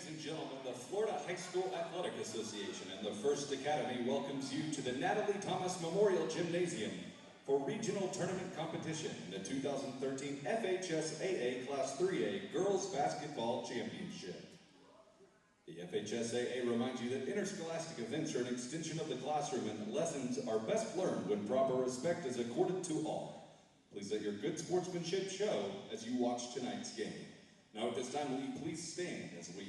Ladies and gentlemen, the Florida High School Athletic Association and the First Academy welcomes you to the Natalie Thomas Memorial Gymnasium for regional tournament competition in the 2013 FHSAA Class 3A Girls Basketball Championship. The FHSAA reminds you that interscholastic events are an extension of the classroom and lessons are best learned when proper respect is accorded to all. Please let your good sportsmanship show as you watch tonight's game. Now at this time, will you please stand as we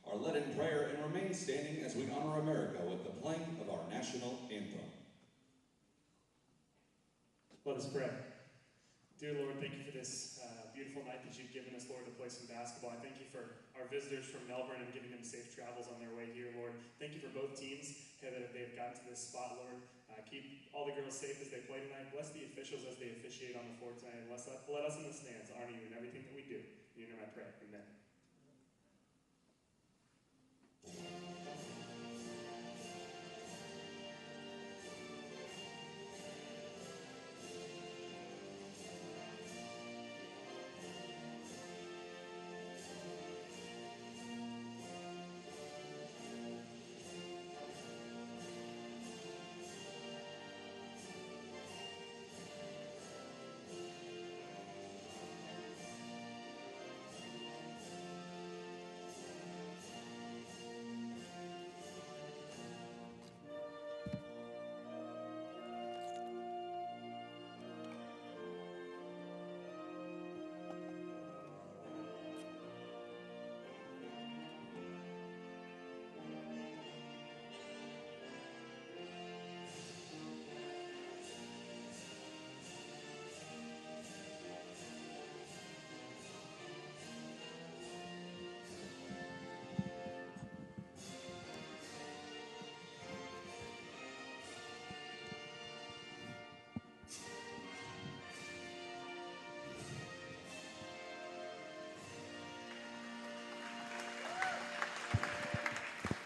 are led in prayer and remain standing as we honor America with the playing of our national anthem. Let us pray. Dear Lord, thank you for this beautiful night that you've given us, Lord, to play some basketball. I thank you for our visitors from Melbourne and giving them safe travels on their way here, Lord. Thank you for both teams that they've gotten to this spot, Lord. Keep all the girls safe as they play tonight. Bless the officials as they officiate on the floor tonight. And let us in the stands honor you in everything that we do. In your name I pray. Amen.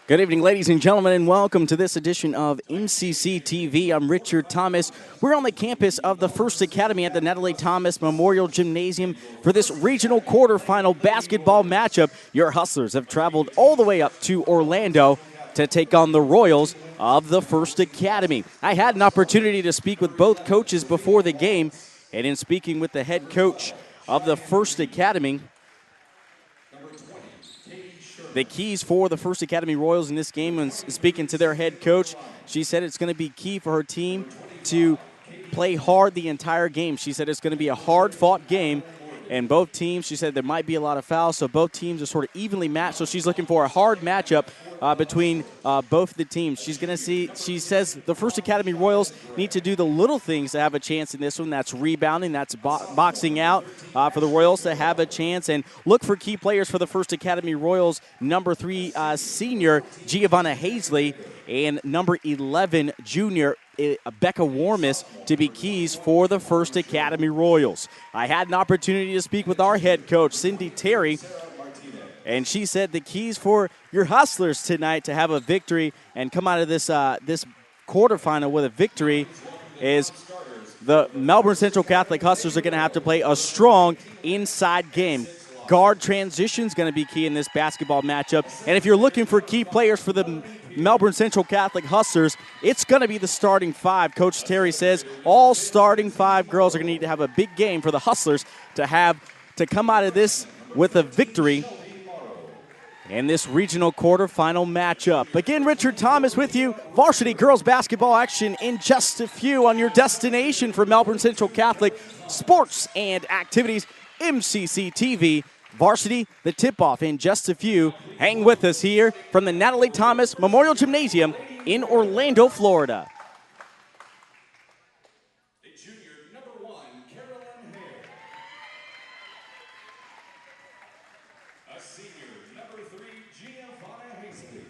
Good evening, ladies and gentlemen, and welcome to this edition of MCC TV. I'm Richard Thomas. We're on the campus of the First Academy at the Natalie Thomas Memorial Gymnasium for this regional quarterfinal basketball matchup. Your Hustlers have traveled all the way up to Orlando to take on the Royals of the First Academy. I had an opportunity to speak with both coaches before the game, and in speaking with the head coach of the First Academy, the keys for the First Academy Royals in this game, and speaking to their head coach, she said it's going to be key for her team to play hard the entire game. She said it's going to be a hard-fought game, and both teams, she said there might be a lot of fouls, so both teams are sort of evenly matched, so she's looking for a hard matchup between both the teams. She's going to see, she says the First Academy Royals need to do the little things to have a chance in this one. That's rebounding, that's boxing out for the Royals to have a chance. And look for key players for the First Academy Royals, number 3 senior Giovanna Hazley and number 11 junior Becca Warmis to be keys for the First Academy Royals. I had an opportunity to speak with our head coach, Cindy Terry, and she said the keys for your Hustlers tonight to have a victory and come out of this this quarterfinal with a victory is the Melbourne Central Catholic Hustlers are going to have to play a strong inside game. Guard transition is going to be key in this basketball matchup. And if you're looking for key players for the Melbourne Central Catholic Hustlers, it's going to be the starting 5. Coach Terry says all starting 5 girls are going to need to have a big game for the Hustlers to come out of this with a victory in this regional quarterfinal matchup. Again, Richard Thomas with you. Varsity girls basketball action in just a few on your destination for Melbourne Central Catholic sports and activities, MCC TV. Varsity, the tip-off in just a few. Hang with us here from the Natalie Thomas Memorial Gymnasium in Orlando, Florida. A junior, number 1, Carolyn Hare. A senior, number 3, Giovanna Hazley.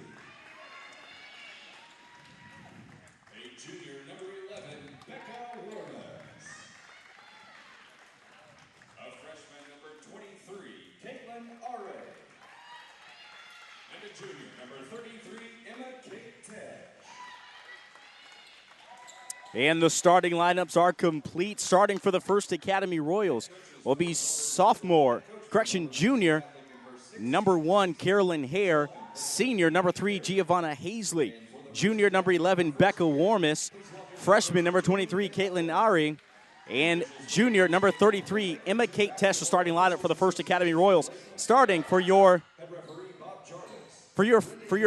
A junior, number 11, Becca Warmis. A freshman, number 23, Caitlin Are. And a junior, number 33, Emma Kate Tesh. And the starting lineups are complete. Starting for the First Academy Royals will be junior number 1, Carolyn Hare. Senior, number 3, Giovanna Hazley. Junior, number 11, Becca Warmis. Freshman, number 23, Caitlin Ari. And junior, number 33, Emma Kate Tesh, the starting lineup for the First Academy Royals. Starting for your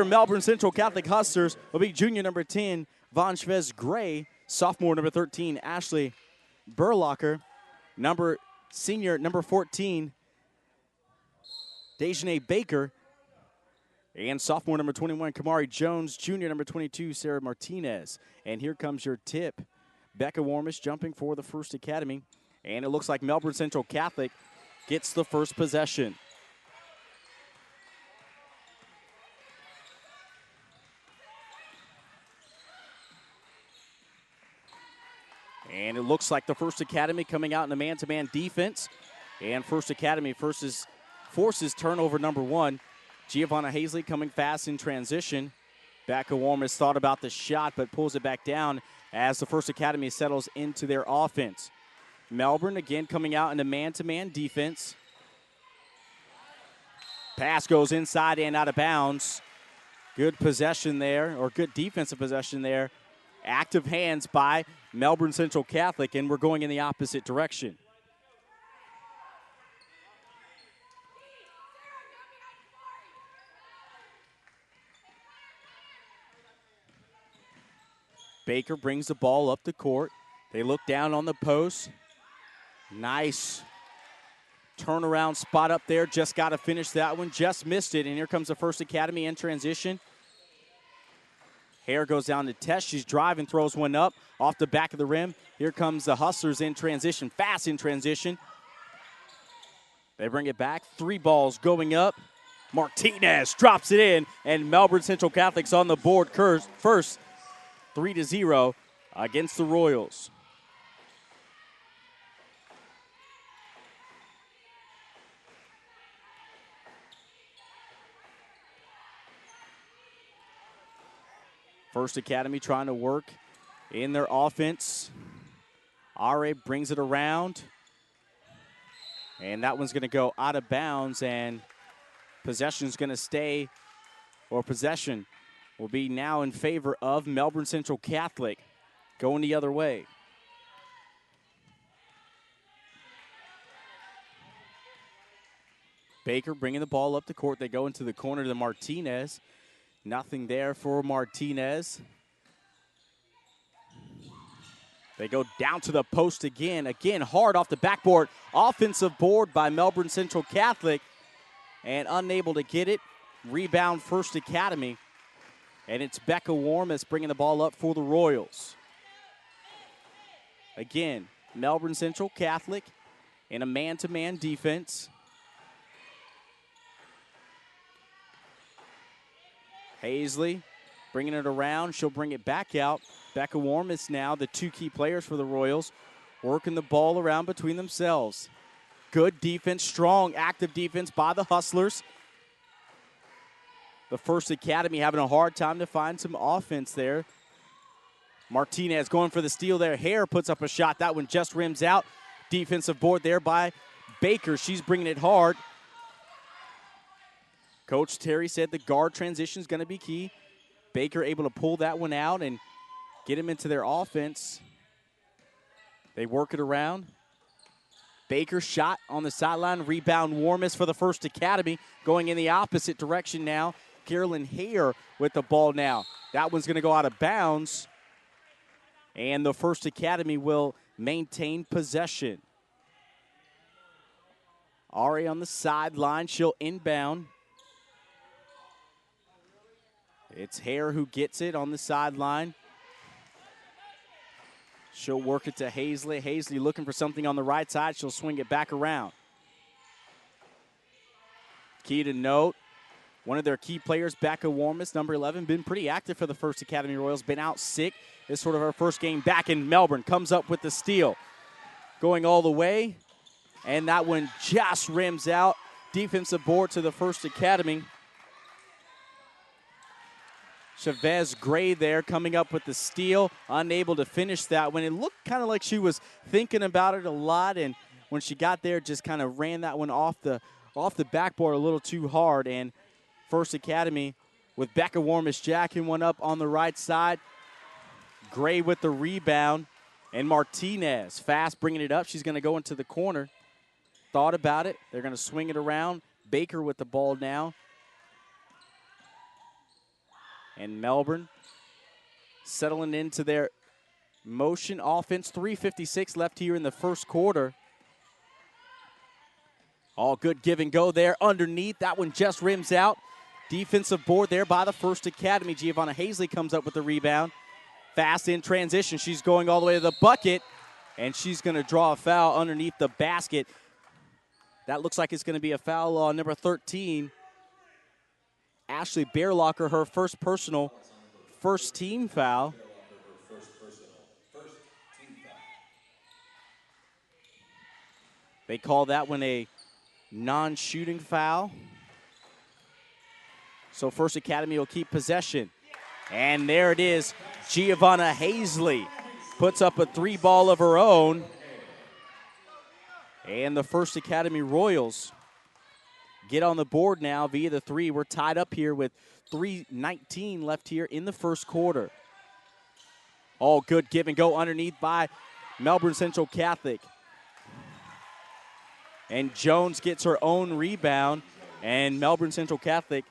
Melbourne Central Catholic Hustlers will be junior number 10, Von Schvez Gray. Sophomore, number 13, Ashley Burlocker. Senior, number 14, Dejanay Baker. And sophomore, number 21, Kamari Jones. Junior, number 22, Sarah Martinez. And here comes your tip. Becca Warmish jumping for the First Academy. And it looks like Melbourne Central Catholic gets the first possession. And it looks like the First Academy coming out in a man-to-man defense. And First Academy forces turnover number 1. Giovanna Hazley coming fast in transition. Becca Warmis thought about the shot but pulls it back down as the First Academy settles into their offense. Melbourne again coming out in a man-to-man defense. Pass goes inside and out of bounds. Good possession there, or good defensive possession there. Active hands by Melbourne Central Catholic, and we're going in the opposite direction. Baker brings the ball up the court. They look down on the post. Nice turnaround spot up there. Just got to finish that one. Just missed it, and here comes the First Academy in transition. Hare goes down to Tess. She's driving, throws one up off the back of the rim. Here comes the Hustlers in transition, fast in transition. They bring it back. 3 balls going up. Martinez drops it in, and Melbourne Central Catholic's on the board first. 3-0 against the Royals. First Academy trying to work in their offense. Are brings it around. And that one's going to go out of bounds, and possession's going to stay, or possession will be now in favor of Melbourne Central Catholic, going the other way. Baker bringing the ball up the court. They go into the corner to Martinez. Nothing there for Martinez. They go down to the post again. Again, hard off the backboard. Offensive board by Melbourne Central Catholic, and unable to get it. Rebound First Academy. And it's Becca Warmis bringing the ball up for the Royals. Again, Melbourne Central Catholic in a man-to-man defense. Hazley bringing it around. She'll bring it back out. Becca Warmis now, the 2 key players for the Royals, working the ball around between themselves. Good defense, strong, active defense by the Hustlers. The First Academy having a hard time to find some offense there. Martinez going for the steal there. Hare puts up a shot. That one just rims out. Defensive board there by Baker. She's bringing it hard. Coach Terry said the guard transition is going to be key. Baker able to pull that one out and get him into their offense. They work it around. Baker shot on the sideline. Rebound Warmis for the First Academy. Going in the opposite direction now. Carolyn Hare with the ball now. That one's going to go out of bounds. And the First Academy will maintain possession. Ari on the sideline. She'll inbound. It's Hare who gets it on the sideline. She'll work it to Hazley. Hazley looking for something on the right side. She'll swing it back around. Key to note, one of their key players, Becca Warmis, number 11, been pretty active for the First Academy Royals. Been out sick. This is sort of her first game back in Melbourne. Comes up with the steal. Going all the way. And that one just rims out. Defensive board to the First Academy. Chavez Gray there coming up with the steal. Unable to finish that one. It looked kind of like she was thinking about it a lot. And when she got there, just kind of ran that one off the off the backboard a little too hard, and First Academy with Becca Warmish jacking one up on the right side. Gray with the rebound, and Martinez fast bringing it up. She's going to go into the corner. Thought about it. They're going to swing it around. Baker with the ball now. And Melbourne settling into their motion offense. 3:56 left here in the first quarter. All good give and go there underneath. That one just rims out. Defensive board there by the First Academy. Giovanna Hazley comes up with the rebound. Fast in transition. She's going all the way to the bucket, and she's going to draw a foul underneath the basket. That looks like it's going to be a foul on number 13. Ashley Bearlocker, her first personal, first team foul. They call that one a non-shooting foul. So First Academy will keep possession. And there it is. Giovanna Hazley puts up a three ball of her own. And the First Academy Royals get on the board now via the three. We're tied up here with 3:19 left here in the first quarter. All good give and go underneath by Melbourne Central Catholic. And Jones gets her own rebound, and Melbourne Central Catholic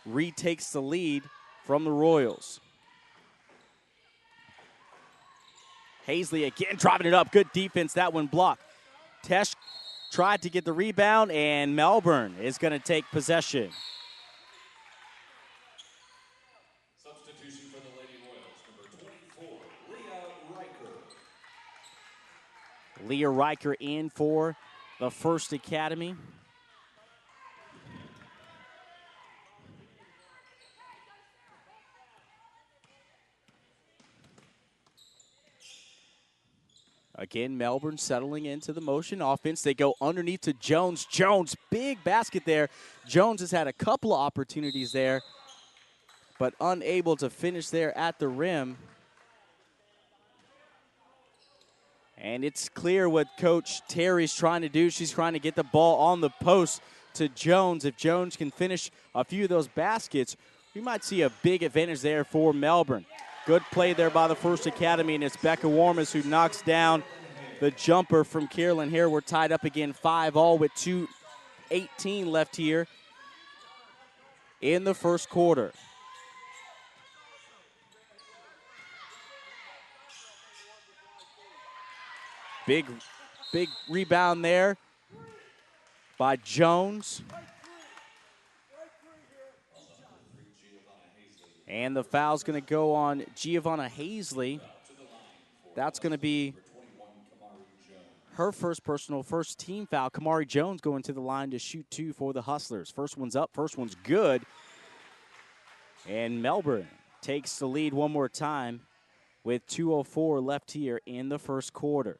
retakes the lead from the Royals. Hazley again driving it up. Good defense. That one blocked. Tesh tried to get the rebound, and Melbourne is going to take possession. Substitution for the Lady Royals, number 24, Leah Riker. Leah Riker in for the First Academy. Again, Melbourne settling into the motion offense. They go underneath to Jones. Jones, big basket there. Jones has had a couple of opportunities there, but unable to finish there at the rim. And it's clear what Coach Terry's trying to do. She's trying to get the ball on the post to Jones. If Jones can finish a few of those baskets, we might see a big advantage there for Melbourne. Good play there by the First Academy, and it's Becca Warmis who knocks down the jumper from Carolyn Hare. We're tied up again 5-all with 2:18 left here in the first quarter. Big rebound there by Jones. And the foul's going to go on Giovanna Hazley. That's going to be her first personal, first team foul. Kamari Jones going to the line to shoot two for the Hustlers. First one's up, first one's good. And Melbourne takes the lead one more time with 2:04 left here in the first quarter.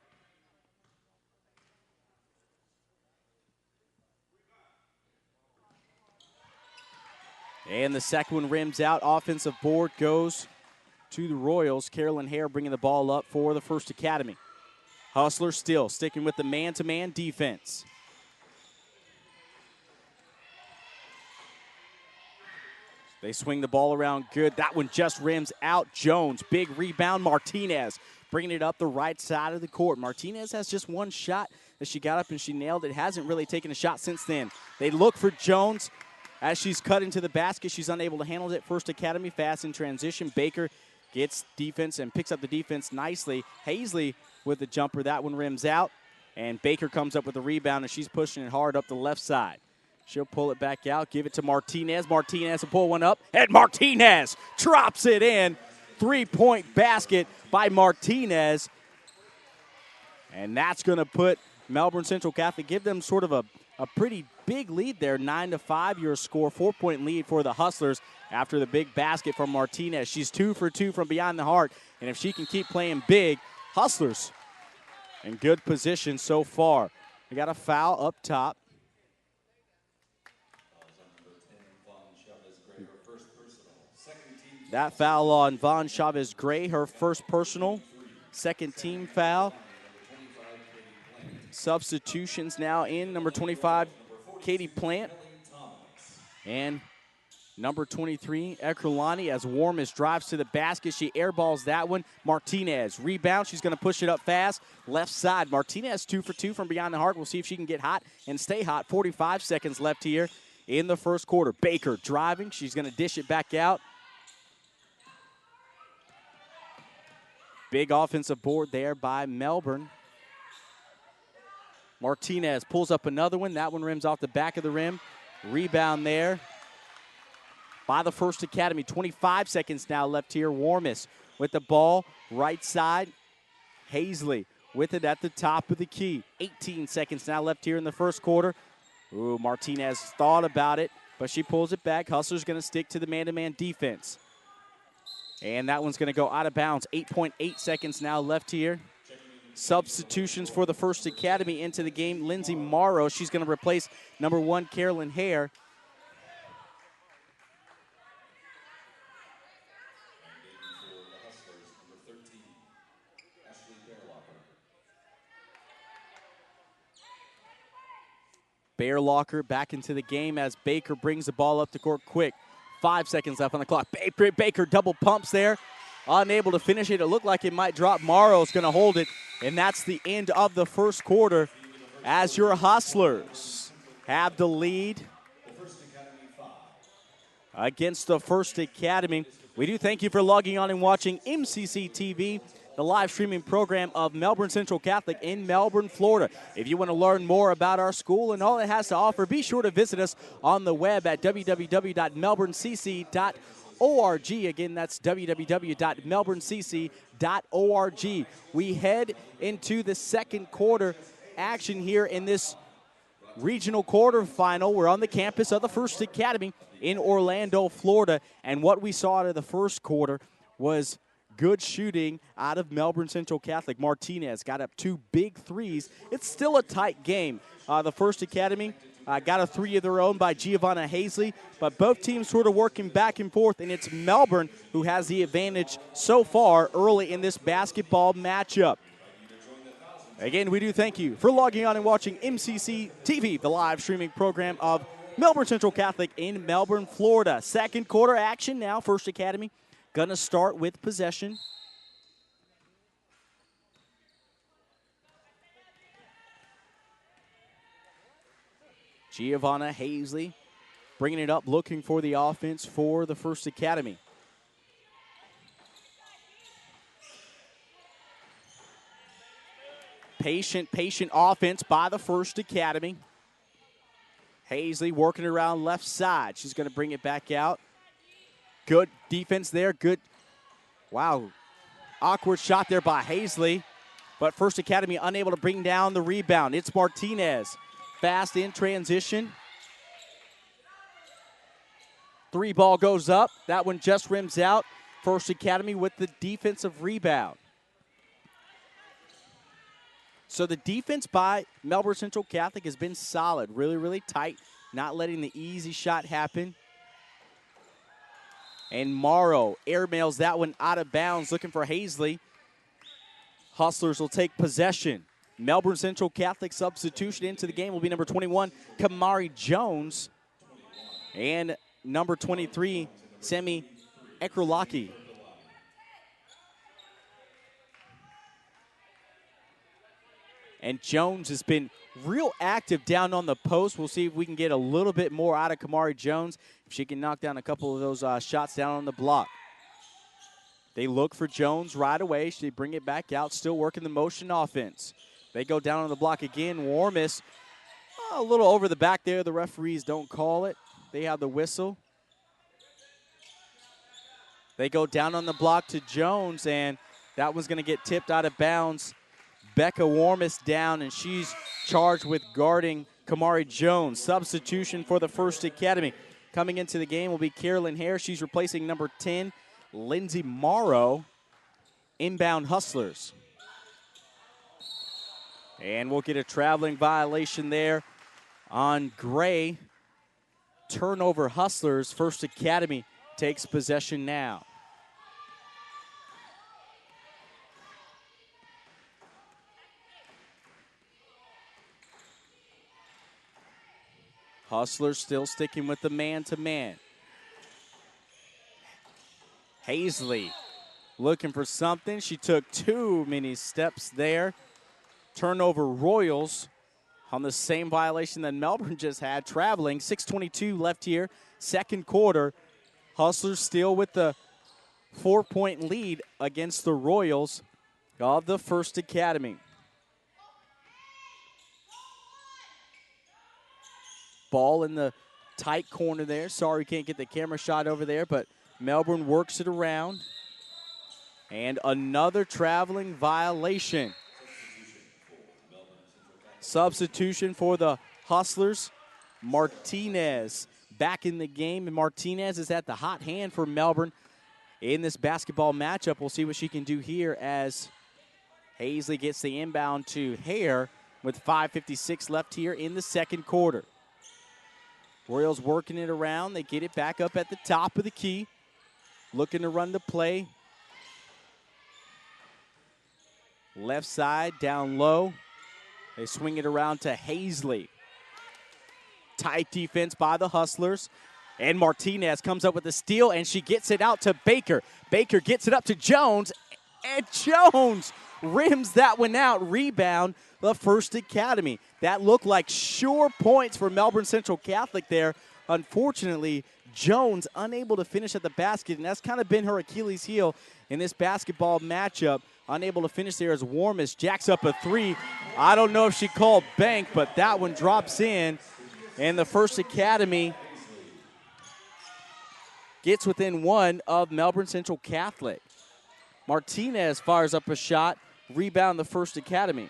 And the second one rims out. Offensive board goes to the Royals. Carolyn Hare bringing the ball up for the First Academy. Hustlers still sticking with the man-to-man defense. They swing the ball around good. That one just rims out. Jones, big rebound. Martinez bringing it up the right side of the court. Martinez has just one shot that she got up and she nailed it. Hasn't really taken a shot since then. They look for Jones. As she's cut into the basket, she's unable to handle it. First Academy fast in transition. Baker gets defense and picks up the defense nicely. Hazley with the jumper. That one rims out. And Baker comes up with the rebound, and she's pushing it hard up the left side. She'll pull it back out, give it to Martinez. Martinez will pull one up, and Martinez drops it in. Three-point basket by Martinez. And that's going to put Melbourne Central Catholic, give them sort of a pretty big lead there, 9-5, your score, 4-point lead for the Hustlers after the big basket from Martinez. She's 2 for 2 from behind the arc, and if she can keep playing big, Hustlers in good position so far. We got a foul up top. That foul on Von Chavez Gray, her first personal, second team foul. Substitutions now in. Number 25, Katie Plant. And number 23, Ekrulani, as Warmus drives to the basket. She airballs that one. Martinez, rebound. She's going to push it up fast. Left side. Martinez 2 for 2 from beyond the arc. We'll see if she can get hot and stay hot. 45 seconds left here in the first quarter. Baker driving. She's going to dish it back out. Big offensive board there by Melbourne. Martinez pulls up another one. That one rims off the back of the rim. Rebound there by the First Academy. 25 seconds now left here. Warmus with the ball, right side. Hazley with it at the top of the key. 18 seconds now left here in the first quarter. Ooh, Martinez thought about it, but she pulls it back. Hustler's going to stick to the man-to-man defense. And that one's going to go out of bounds. 8.8 seconds now left here. Substitutions for the First Academy into the game. Lindsay Morrow, she's going to replace number 1, Carolyn Hare. Bearlocker back into the game as Baker brings the ball up the court quick. 5 seconds left on the clock. Baker double pumps there. Unable to finish it. It looked like it might drop. Morrow's going to hold it. And that's the end of the first quarter as your Hustlers have the lead against the First Academy. We do thank you for logging on and watching MCC TV, the live streaming program of Melbourne Central Catholic in Melbourne, Florida. If you want to learn more about our school and all it has to offer, be sure to visit us on the web at www.melbournecc.org. Again, that's www.melbournecc.org. We head into the second quarter action here in this regional quarterfinal. We're on the campus of the First Academy in Orlando, Florida. And what we saw out of the first quarter was good shooting out of Melbourne Central Catholic. Martinez got up 2 big threes. It's still a tight game. The First Academy got a 3 of their own by Giovanna Hazley, but both teams sort of working back and forth, and it's Melbourne who has the advantage so far early in this basketball matchup. Again, we do thank you for logging on and watching MCC TV, the live streaming program of Melbourne Central Catholic in Melbourne, Florida. Second quarter action now. First Academy going to start with possession. Giovanna Hazley bringing it up, looking for the offense for the First Academy. Patient offense by the First Academy. Hazley working around left side. She's going to bring it back out. Good defense there. Good. Wow. Awkward shot there by Hazley. But First Academy unable to bring down the rebound. It's Martinez. Fast in transition. 3 ball goes up. That one just rims out. First Academy with the defensive rebound. So the defense by Melbourne Central Catholic has been solid. Really, really tight. Not letting the easy shot happen. And Morrow airmails that one out of bounds, looking for Hazley. Hustlers will take possession. Melbourne Central Catholic substitution into the game will be number 21, Kamari Jones. And number 23, Semi Ekrulaki. And Jones has been real active down on the post. We'll see if we can get a little bit more out of Kamari Jones, if she can knock down a couple of those shots down on the block. They look for Jones right away. They bring it back out, still working the motion offense. They go down on the block again. Warmus a little over the back there. The referees don't call it. They have the whistle. They go down on the block to Jones, and that one's going to get tipped out of bounds. Becca Warmus down, and she's charged with guarding Kamari Jones. Substitution for the First Academy. Coming into the game will be Carolyn Hare. She's replacing number 10, Lindsay Morrow. Inbound Hustlers. And we'll get a traveling violation there on Gray. Turnover Hustlers. First Academy takes possession now. Hustlers still sticking with the man-to-man. Hazley looking for something. She took too many steps there. Turnover Royals on the same violation that Melbourne just had, traveling. 6:22 left here, second quarter. Hustlers still with the 4-point lead against the Royals of the First Academy. Ball in the tight corner there. Sorry, can't get the camera shot over there, but Melbourne works it around. And another traveling violation. Substitution for the Hustlers. Martinez back in the game, and Martinez is at the hot hand for Melbourne in this basketball matchup. We'll see what she can do here as Hazley gets the inbound to Hare with 5:56 left here in the second quarter. Royals working it around. They get it back up at the top of the key. Looking to run the play. Left side, down low. They swing it around to Hazley. Tight defense by the Hustlers. And Martinez comes up with a steal, and she gets it out to Baker. Baker gets it up to Jones, and Jones rims that one out. Rebound, the First Academy. That looked like sure points for Melbourne Central Catholic there. Unfortunately, Jones unable to finish at the basket, and that's kind of been her Achilles heel in this basketball matchup. Unable to finish there as Warmish jacks up a three. I don't know if she called bank, but that one drops in, and the First Academy gets within one of Melbourne Central Catholic. Martinez fires up a shot. Rebound the First Academy.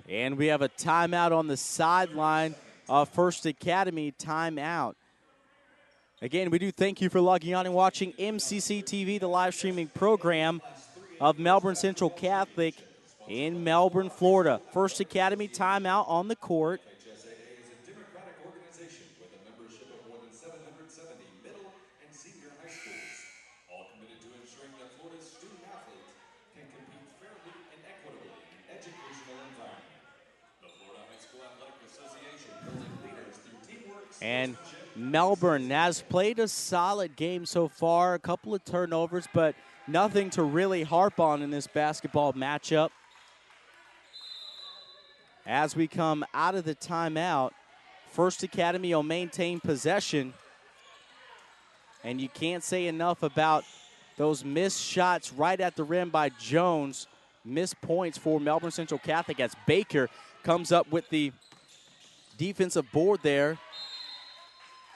And we have a timeout on the sideline of First Academy. Timeout. Again, we do thank you for logging on and watching MCC TV, the live streaming program of Melbourne Central Catholic in Melbourne, Florida. First Academy timeout on the court. HSAA is a democratic organization with a membership of more than 770 middle and senior high schools, all committed to ensuring that Florida's student athletes can compete fairly and equitably in an educational environment. The Florida High School Athletic Association building leaders through teamwork. And Melbourne has played a solid game so far. A couple of turnovers, but nothing to really harp on in this basketball matchup. As we come out of the timeout, First Academy will maintain possession. And you can't say enough about those missed shots right at the rim by Jones. Missed points for Melbourne Central Catholic as Baker comes up with the defensive board there.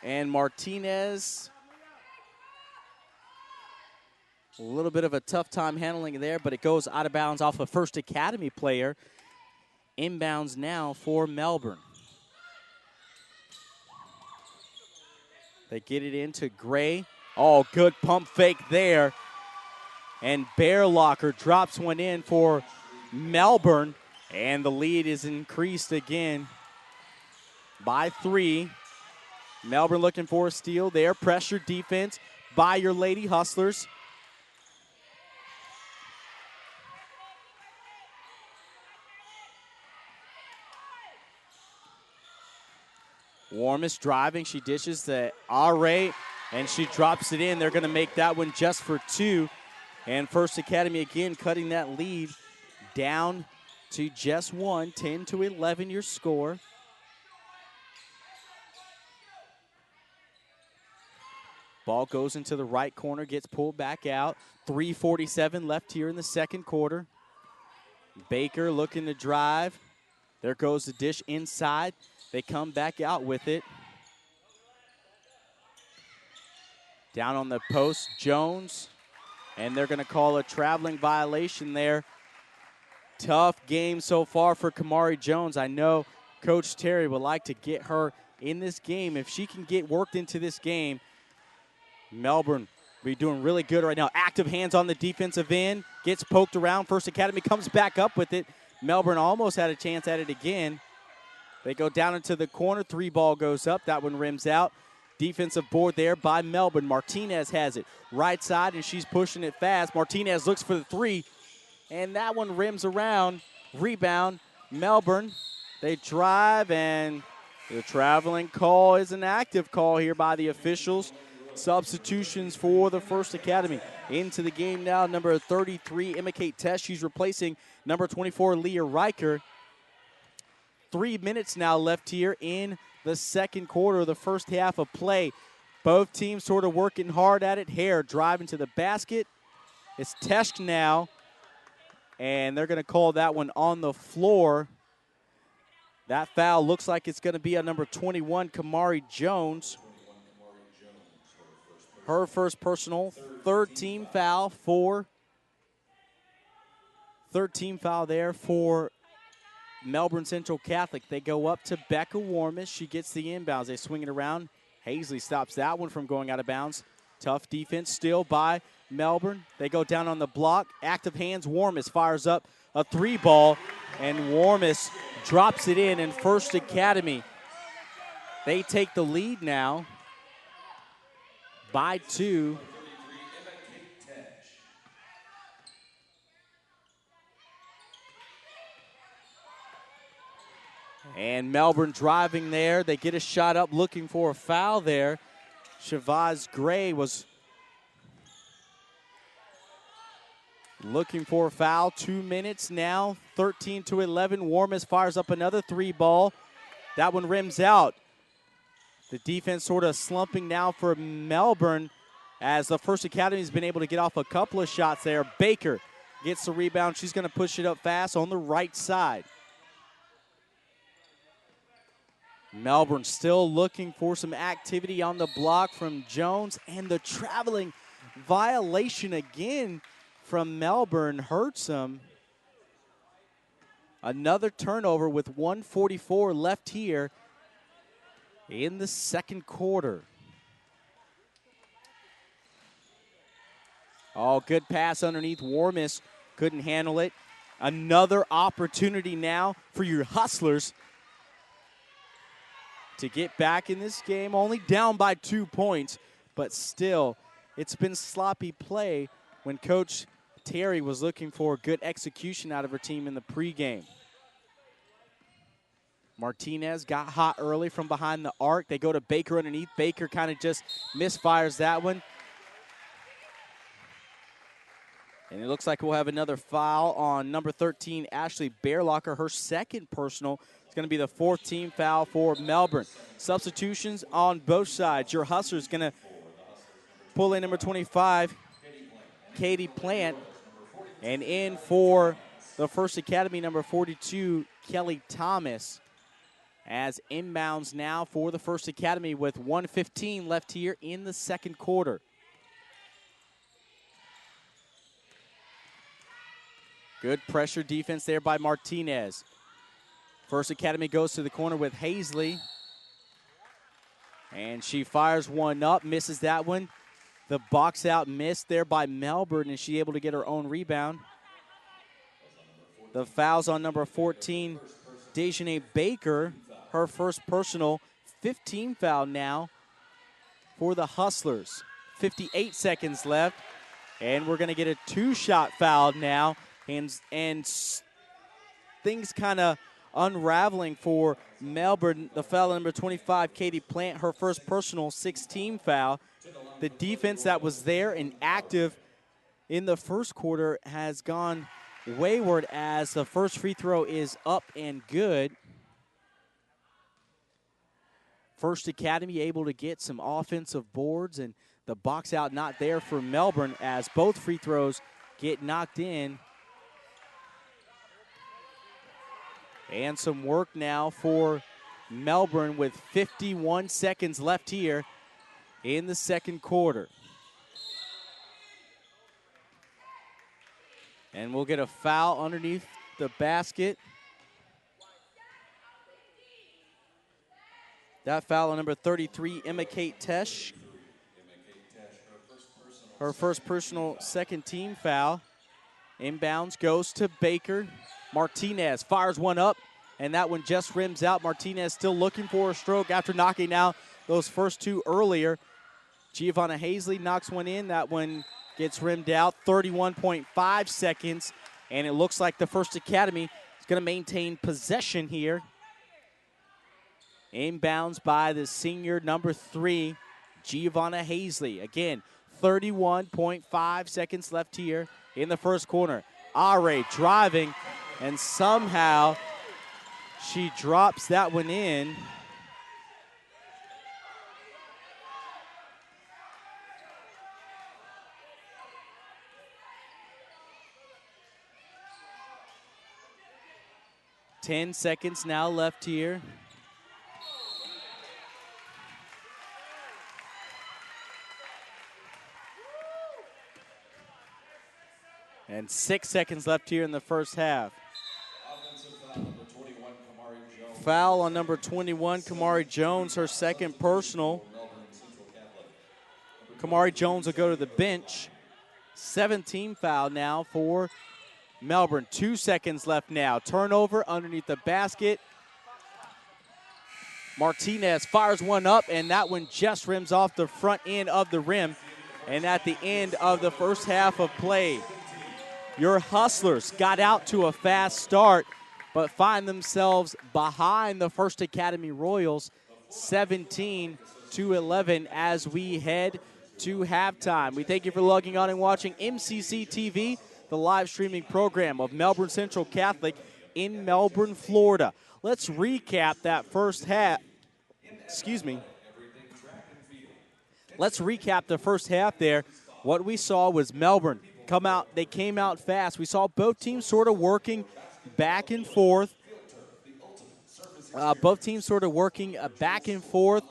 And Martinez, a little bit of a tough time handling there, but it goes out of bounds off a First Academy player. Inbounds now for Melbourne. They get it into Gray. Oh, good pump fake there. And Bearlocker drops one in for Melbourne. And the lead is increased again by 3. Melbourne looking for a steal there. Pressure defense by your Lady Hustlers. Warmish driving. She dishes to R8, and she drops it in. They're going to make that one just for 2. And First Academy again cutting that lead down to just 1. 10-11 your score. Ball goes into the right corner, gets pulled back out. 3:47 left here in the second quarter. Baker looking to drive. There goes the dish inside. They come back out with it. Down on the post, Jones. And they're going to call a traveling violation there. Tough game so far for Kamari Jones. I know Coach Terry would like to get her in this game. If she can get worked into this game, Melbourne will be doing really good right now. Active hands on the defensive end. Gets poked around. First Academy comes back up with it. Melbourne almost had a chance at it again. They go down into the corner. 3 ball goes up. That one rims out. Defensive board there by Melbourne. Martinez has it right side, and she's pushing it fast. Martinez looks for the 3. and that one rims around. Rebound, Melbourne. They drive, and the traveling call is an active call here by the officials. Substitutions for the First Academy. Into the game now, number 33, Emma Kate Tess. She's replacing number 24, Leah Riker. 3 minutes now left here in the second quarter of the first half of play. Both teams sort of working hard at it. Hare driving to the basket. It's Tesh now, and they're going to call that one on the floor. That foul looks like it's going to be on number 21, Kamari Jones. Her first personal, third team foul there for Melbourne Central Catholic. They go up to Becca Warmis. She gets the inbounds. They swing it around. Hazley stops that one from going out of bounds. Tough defense still by Melbourne. They go down on the block. Active hands. Warmis fires up a three ball, and Warmis drops it in. And First Academy, they take the lead now by 2. And Melbourne driving there. They get a shot up looking for a foul there. Shavaz Gray was looking for a foul. 2 minutes now, 13-11. Warmis fires up another three ball. That one rims out. The defense sort of slumping now for Melbourne as the First Academy has been able to get off a couple of shots there. Baker gets the rebound. She's going to push it up fast on the right side. Melbourne still looking for some activity on the block from Jones, and the traveling violation again from Melbourne hurts them. Another turnover with 1:44 left here in the second quarter. Oh, good pass underneath. Warmis couldn't handle it. Another opportunity now for your Hustlers to get back in this game, only down by 2 points, but still, it's been sloppy play when Coach Terry was looking for good execution out of her team in the pregame. Martinez got hot early from behind the arc. They go to Baker underneath. Baker kind of just misfires that one. And it looks like we'll have another foul on number 13, Ashley Bearlocker, her second personal. It's going to be the fourth team foul for Melbourne. Substitutions on both sides. Your Hustlers going to pull in number 25, Katie Plant, and in for the First Academy, number 42, Kelly Thomas. As inbounds now for the First Academy with 1:15 left here in the second quarter. Good pressure defense there by Martinez. First Academy goes to the corner with Hazley. And she fires one up, misses that one. The box out missed there by Melbourne, and she able to get her own rebound. The foul's on number 14, Dejanay Baker. Her first personal, 15 foul now for the Hustlers. 58 seconds left, and we're going to get a two-shot foul now. And things kind of unraveling for Melbourne. The foul number 25, Katie Plant, her first personal, 16 foul. The defense that was there and active in the first quarter has gone wayward as the first free throw is up and good. First Academy able to get some offensive boards, and the box out not there for Melbourne as both free throws get knocked in. And some work now for Melbourne with 51 seconds left here in the second quarter. And we'll get a foul underneath the basket. That foul on number 33, Emma Kate Tesh. Her first personal second team foul. Inbounds goes to Baker. Martinez fires one up, and that one just rims out. Martinez still looking for a stroke after knocking out those first two earlier. Giovanna Hazley knocks one in. That one gets rimmed out. 31.5 seconds And it looks like the First Academy is going to maintain possession here. Inbounds by the senior number 3, Giovanna Hazley. Again, 31.5 seconds left here in the first quarter. Are driving, and somehow she drops that one in. Ten seconds now left here. And 6 seconds left here in the first half. Foul on number 21, Kamari Jones, her second personal. Kamari Jones will go to the bench. 17 foul now for Melbourne. 2 seconds left now. Turnover underneath the basket. Martinez fires one up, and that one just rims off the front end of the rim. And at the end of the first half of play, your Hustlers got out to a fast start, but find themselves behind the First Academy Royals, 17-11 as we head to halftime. We thank you for logging on and watching MCC TV, the live streaming program of Melbourne Central Catholic in Melbourne, Florida. Let's recap that first half. Let's recap the first half there. What we saw was Melbourne they came out fast. We saw both teams sort of working back and forth. Both teams sort of working back and forth.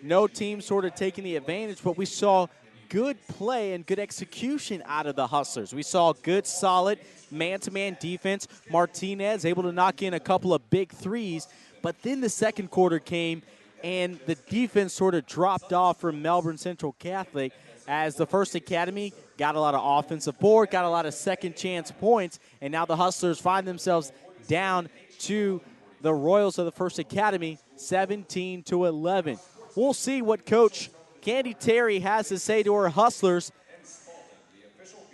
No team sort of taking the advantage, but we saw good play and good execution out of the Hustlers. We saw good, solid man-to-man defense. Martinez able to knock in a couple of big threes, but then the second quarter came, and the defense sort of dropped off from Melbourne Central Catholic as the First Academy got a lot of offensive board, got a lot of second chance points, and now the Hustlers find themselves down to the Royals of the First Academy, 17-11. We'll see what Coach Candy Terry has to say to her Hustlers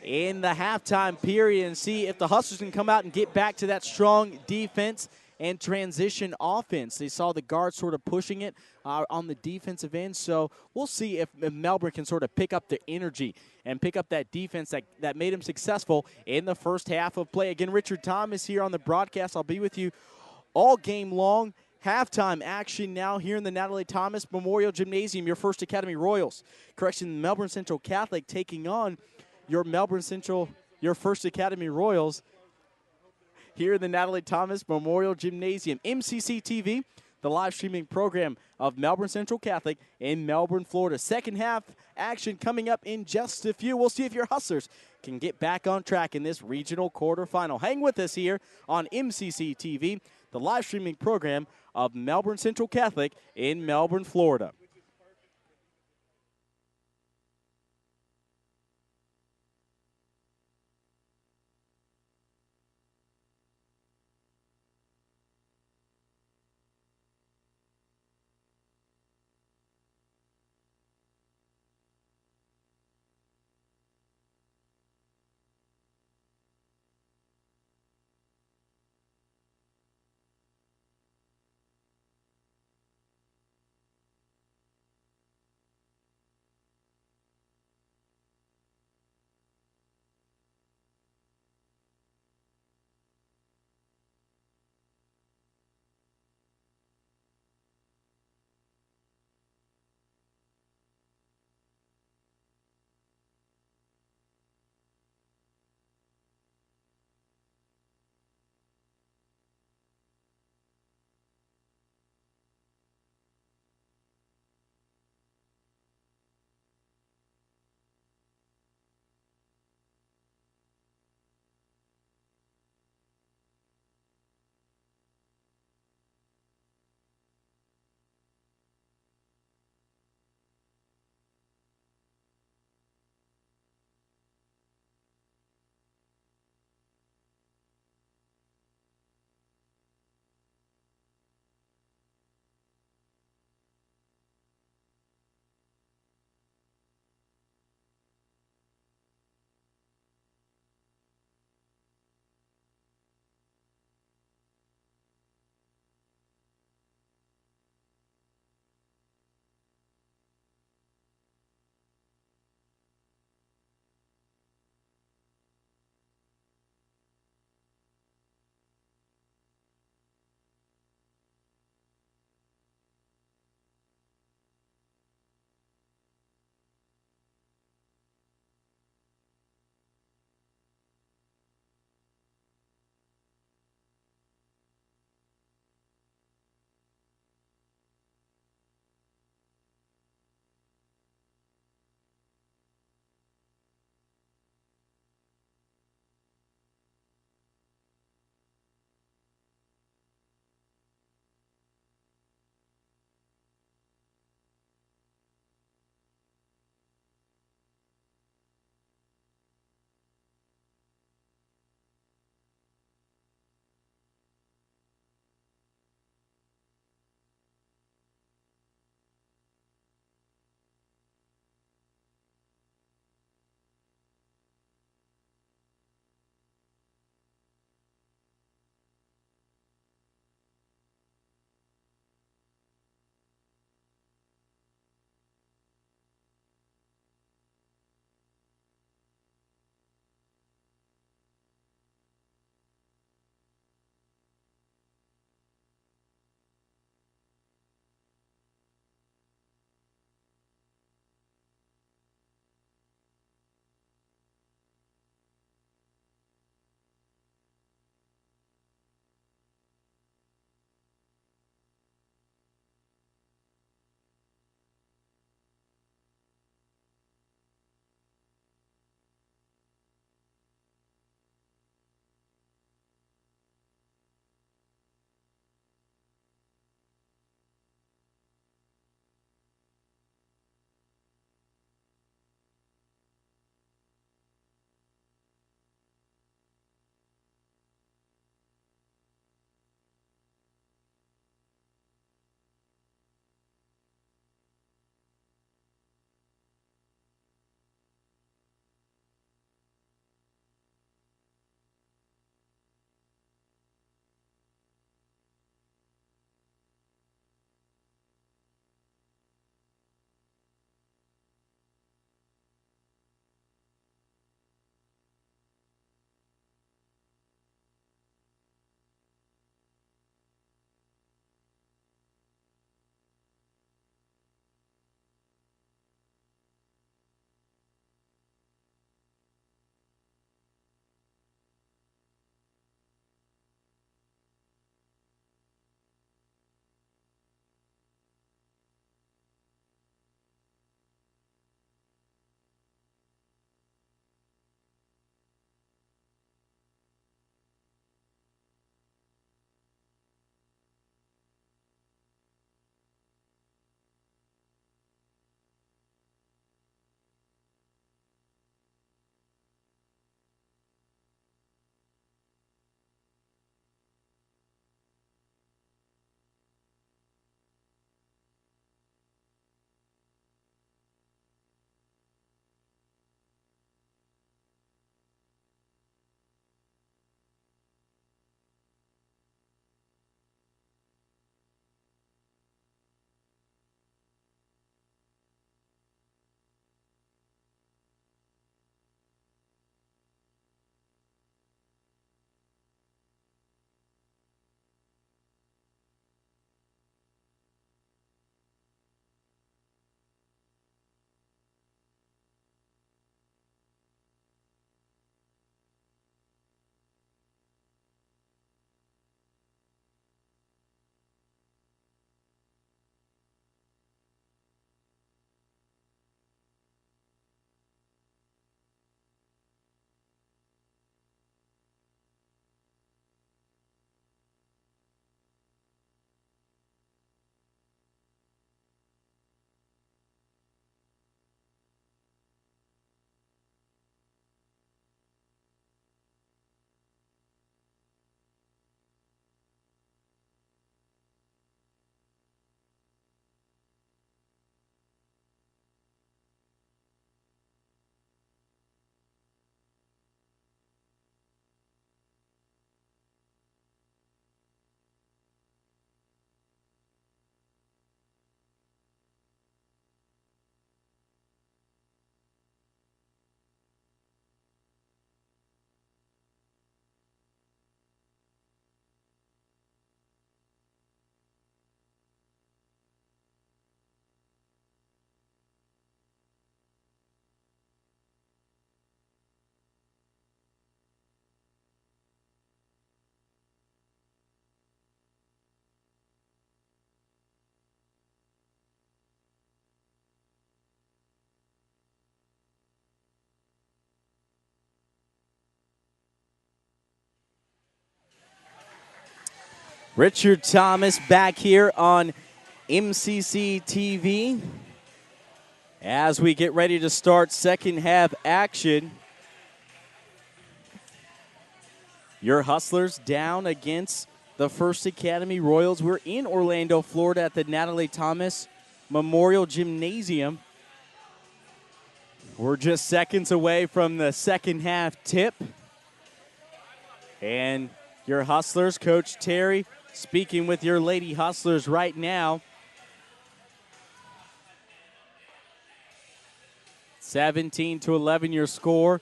in the halftime period and see if the Hustlers can come out and get back to that strong defense and transition offense. They saw the guards sort of pushing it on the defensive end, so we'll see if Melbourne can sort of pick up the energy and pick up that defense that made them successful in the first half of play. Again, Richard Thomas here on the broadcast. I'll be with you all game long. Halftime action now here in the Natalie Thomas Memorial Gymnasium. Your First Academy Royals. Melbourne Central Catholic taking on your First Academy Royals here in the Natalie Thomas Memorial Gymnasium. MCC TV, the live streaming program of Melbourne Central Catholic in Melbourne, Florida. Second half action coming up in just a few. We'll see if your Hustlers can get back on track in this regional quarterfinal. Hang with us here on MCC TV, the live streaming program of Melbourne Central Catholic in Melbourne, Florida. Richard Thomas back here on MCC TV as we get ready to start second half action. Your Hustlers down against the First Academy Royals. We're in Orlando, Florida at the Natalie Thomas Memorial Gymnasium. We're just seconds away from the second half tip. And your Hustlers, Coach Terry, speaking with your Lady Hustlers right now. 17-11 your score.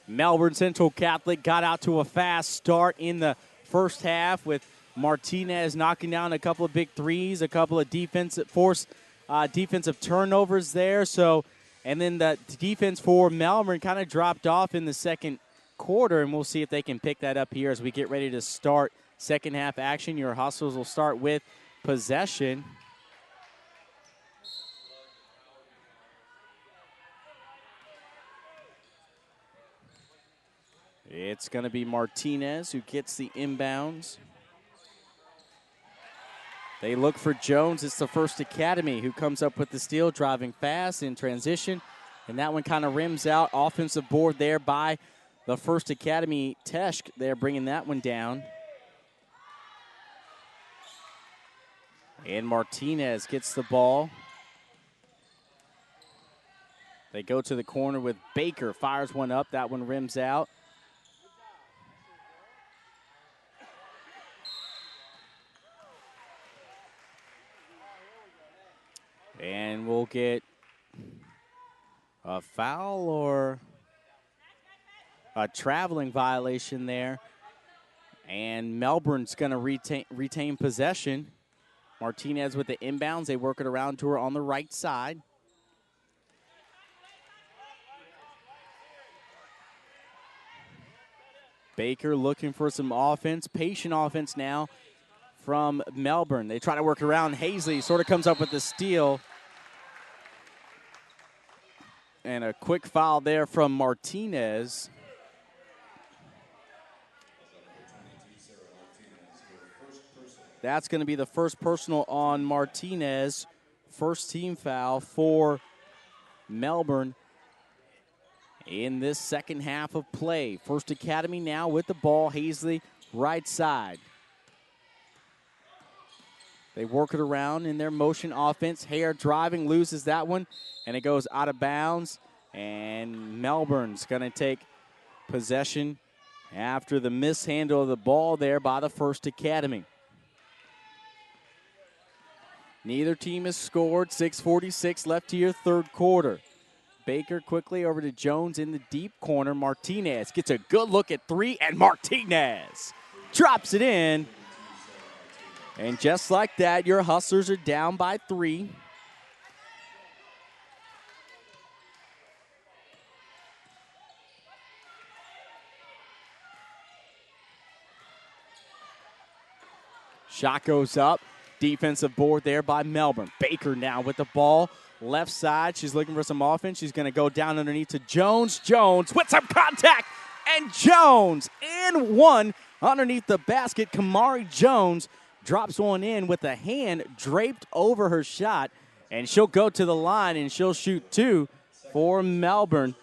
Melbourne Central Catholic got out to a fast start in the first half with Martinez knocking down a couple of big threes, a couple of defensive turnovers there. So, and then the defense for Melbourne kind of dropped off in the second quarter, and we'll see if they can pick that up here as we get ready to start second half action. Your Hustlers will start with possession. It's going to be Martinez who gets the inbounds. They look for Jones. It's the First Academy who comes up with the steal, driving fast in transition. And that one kind of rims out. Offensive board there by the First Academy. Tesh, they're bringing that one down. And Martinez gets the ball. They go to the corner with Baker. Fires one up. That one rims out. And we'll get a foul or a traveling violation there. And Melbourne's going to retain possession. Martinez with the inbounds. They work it around to her on the right side. Baker looking for some offense. Patient offense now from Melbourne. They try to work around. Hazley sort of comes up with the steal. And a quick foul there from Martinez. That's going to be the first personal on Martinez. First team foul for Melbourne in this second half of play. First Academy now with the ball. Hazley right side. They work it around in their motion offense. Hare driving, loses that one, and it goes out of bounds. And Melbourne's going to take possession after the mishandle of the ball there by the First Academy. Neither team has scored. 6:46 left to your third quarter. Baker quickly over to Jones in the deep corner. Martinez gets a good look at three, and Martinez drops it in. And just like that, your Hustlers are down by 3. Shot goes up. Defensive board there by Melbourne. Baker now with the ball. Left side. She's looking for some offense. She's going to go down underneath to Jones. Jones with some contact. And Jones in one underneath the basket. Kamari Jones drops one in with a hand draped over her shot, and she'll go to the line and she'll shoot 2 for Melbourne.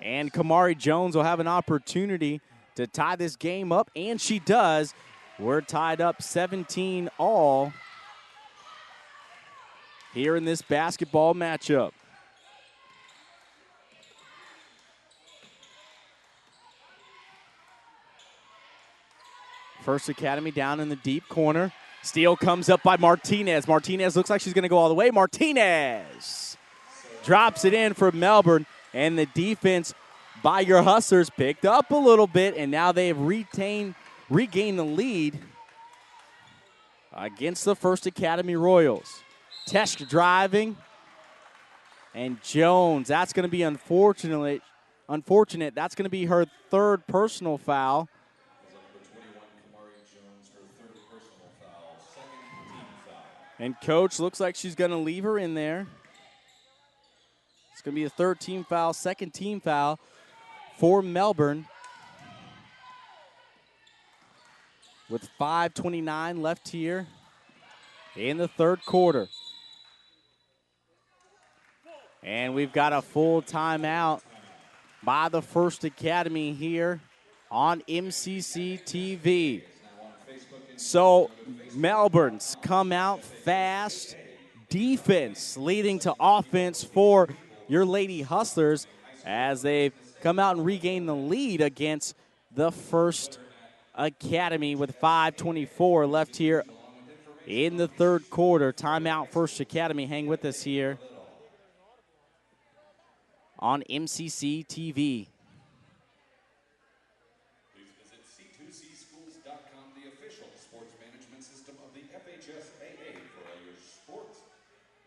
And Kamari Jones will have an opportunity to tie this game up, and she does. We're tied up 17 all here in this basketball matchup. First Academy down in the deep corner. Steal comes up by Martinez. Martinez looks like she's going to go all the way. Martinez drops it in for Melbourne, and the defense by your Hustlers picked up a little bit, and now they have regained the lead against the First Academy Royals. Tesh driving, and Jones, that's going to be unfortunate. That's going to be her third personal foul. And Coach looks like she's going to leave her in there. It's going to be a third team foul, second team foul for Melbourne. with 5:29 left here in the third quarter. And we've got a full timeout by the First Academy here on MCC TV. So Melbourne's come out fast. Defense leading to offense for your Lady Hustlers as they've come out and regained the lead against the First Academy with 5:24 left here in the third quarter. Timeout, First Academy. Hang with us here on MCC TV. Please visit c2cschools.com, the official sports management system of the FHSAA for all your sports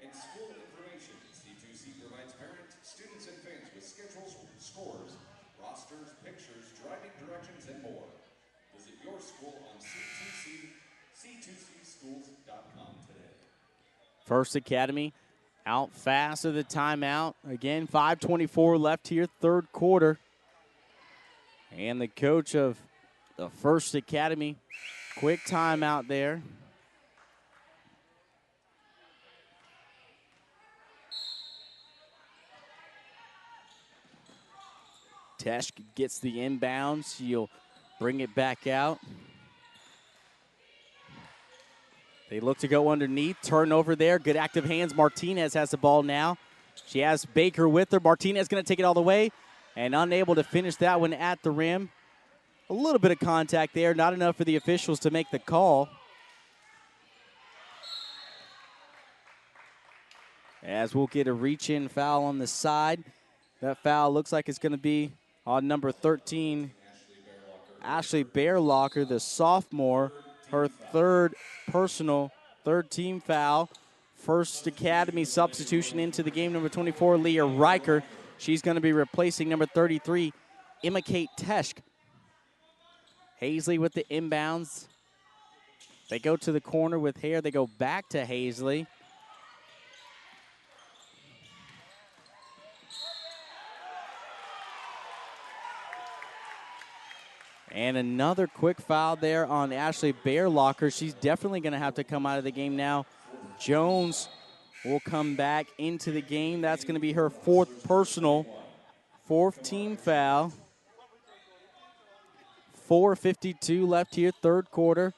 and school information. C2C provides parents, students, and fans with schedules, scores, rosters, pictures, driving directions, and more. Visit your school on c2cschools.com today. First Academy out fast of the timeout. Again, 5:24 left here, third quarter. And the coach of the First Academy, quick timeout there. Tesh gets the inbounds. He'll bring it back out. They look to go underneath. Turnover there. Good active hands. Martinez has the ball now. She has Baker with her. Martinez going to take it all the way and unable to finish that one at the rim. A little bit of contact there. Not enough for the officials to make the call. As we'll get a reach-in foul on the side. That foul looks like it's going to be on number 13, Ashley Bearlocker, the sophomore. Her third team foul. First Academy substitution into the game, number 24, Leah Riker. She's going to be replacing number 33, Emma Kate Tesch. Hazley with the inbounds. They go to the corner with Hare. They go back to Hazley. And another quick foul there on Ashley Bearlocker. She's definitely going to have to come out of the game now. Jones will come back into the game. That's going to be her fourth team foul. 4:52 left here, third quarter.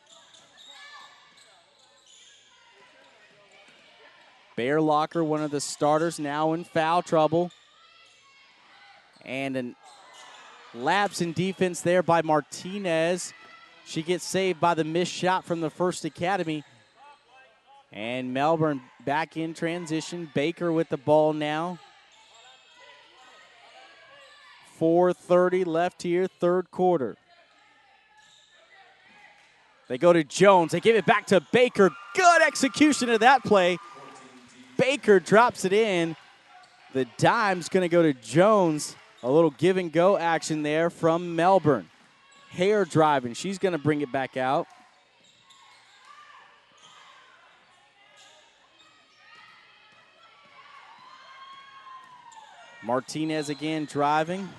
Bearlocker, one of the starters, now in foul trouble. And an lapse in defense there by Martinez. She gets saved by the missed shot from the First Academy. And Melbourne back in transition. Baker with the ball now. 4:30 left here, third quarter. They go to Jones. They give it back to Baker. Good execution of that play. Baker drops it in. The dime's going to go to Jones. A little give and go action there from Melbourne. Hare driving. She's going to bring it back out. Martinez again driving.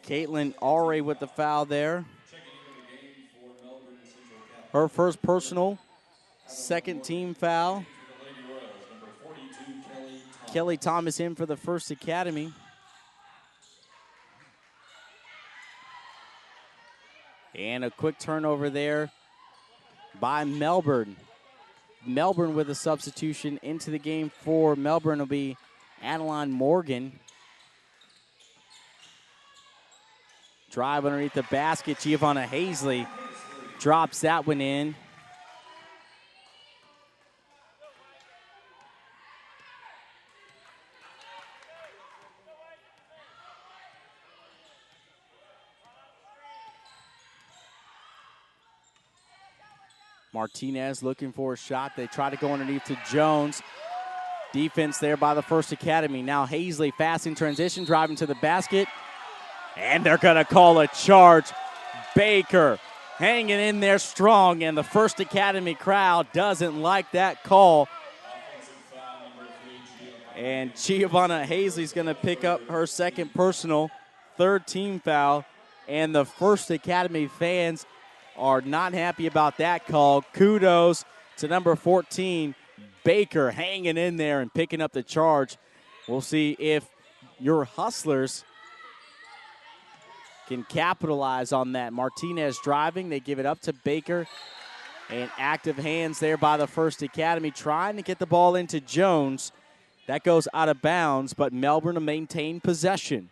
Caitlin Aure with the foul there. Her first personal, second team foul. Kelly Thomas in for the First Academy. And a quick turnover there by Melbourne. Melbourne with a substitution into the game for Melbourne will be Adeline Morgan. Drive underneath the basket. Giovanna Hazley drops that one in. Martinez looking for a shot. They try to go underneath to Jones. Defense there by the First Academy. Now Hazley fast in transition, driving to the basket. And they're going to call a charge. Baker hanging in there strong, and the First Academy crowd doesn't like that call. And Giovanna Hazley's going to pick up her second personal, third team foul. And the First Academy fans are not happy about that call. Kudos to number 14, Baker, hanging in there and picking up the charge. We'll see if your Hustlers can capitalize on that. Martinez driving. They give it up to Baker. And active hands there by the First Academy, trying to get the ball into Jones. That goes out of bounds, but Melbourne to maintain possession.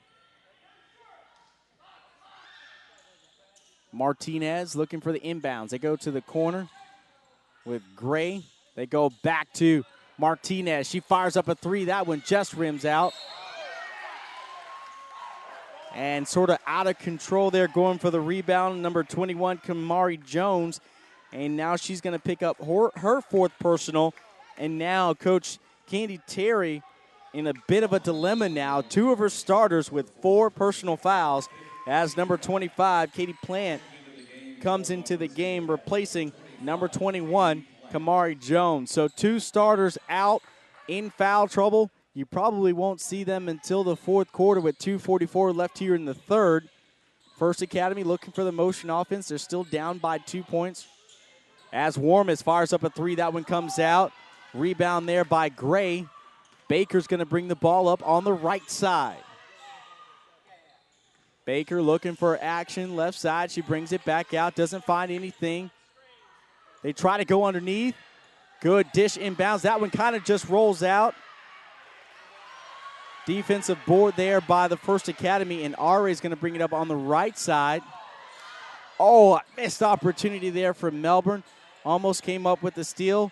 Martinez looking for the inbounds. They go to the corner with Gray. They go back to Martinez. She fires up a three. That one just rims out. And sort of out of control there, going for the rebound, number 21, Kamari Jones. And now she's going to pick up her fourth personal. And now Coach Candy Terry in a bit of a dilemma now. Two of her starters with 4 personal fouls as number 25, Katie Plant, comes into the game replacing number 21, Kamari Jones. So 2 starters out in foul trouble. You probably won't see them until the fourth quarter with 2:44 left here in the third. First Academy looking for the motion offense. They're still down by 2 points. As Warmus fires up a three, that one comes out. Rebound there by Gray. Baker's going to bring the ball up on the right side. Baker looking for action, left side. She brings it back out, doesn't find anything. They try to go underneath. Good dish inbounds. That one kind of just rolls out. Defensive board there by the First Academy, and Are is going to bring it up on the right side. Oh, a missed opportunity there from Melbourne. Almost came up with the steal.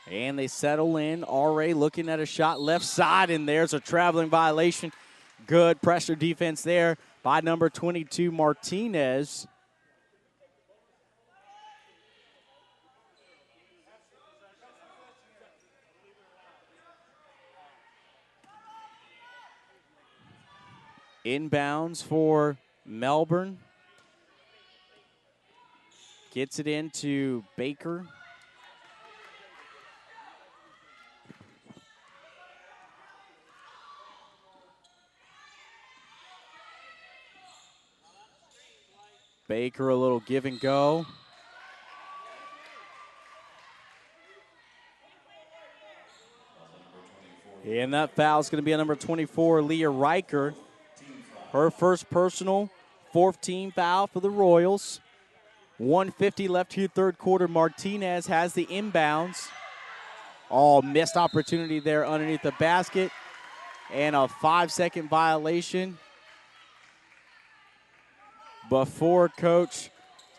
And they settle in. R.A. looking at a shot left side, and there's a traveling violation. Good pressure defense there by number 22, Martinez. Inbounds for Melbourne. Gets it into Baker. Baker, a little give and go. And that foul is going to be on number 24, Leah Riker. Her first personal, 4th team foul for the Royals. 1:50 left here, third quarter. Martinez has the inbounds. Oh, missed opportunity there underneath the basket. And a 5-second violation before Coach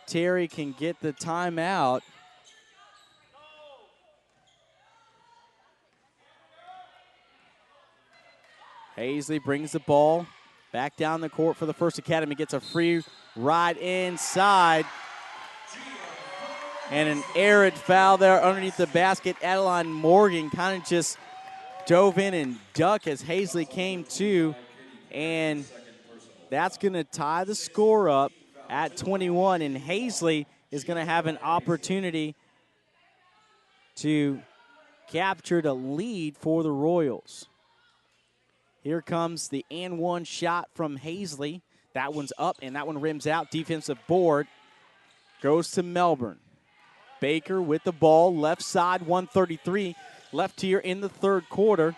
Terry can get the timeout. Hazley brings the ball back down the court for the First Academy. Gets a free ride inside. And an errant foul there underneath the basket. Adeline Morgan kind of just dove in and ducked as Hazley came to. And that's going to tie the score up at 21. And Hazley is going to have an opportunity to capture the lead for the Royals. Here comes the and one shot from Hazley. That one's up, and that one rims out. Defensive board goes to Melbourne. Baker with the ball, left side, 1:33 left here in the third quarter.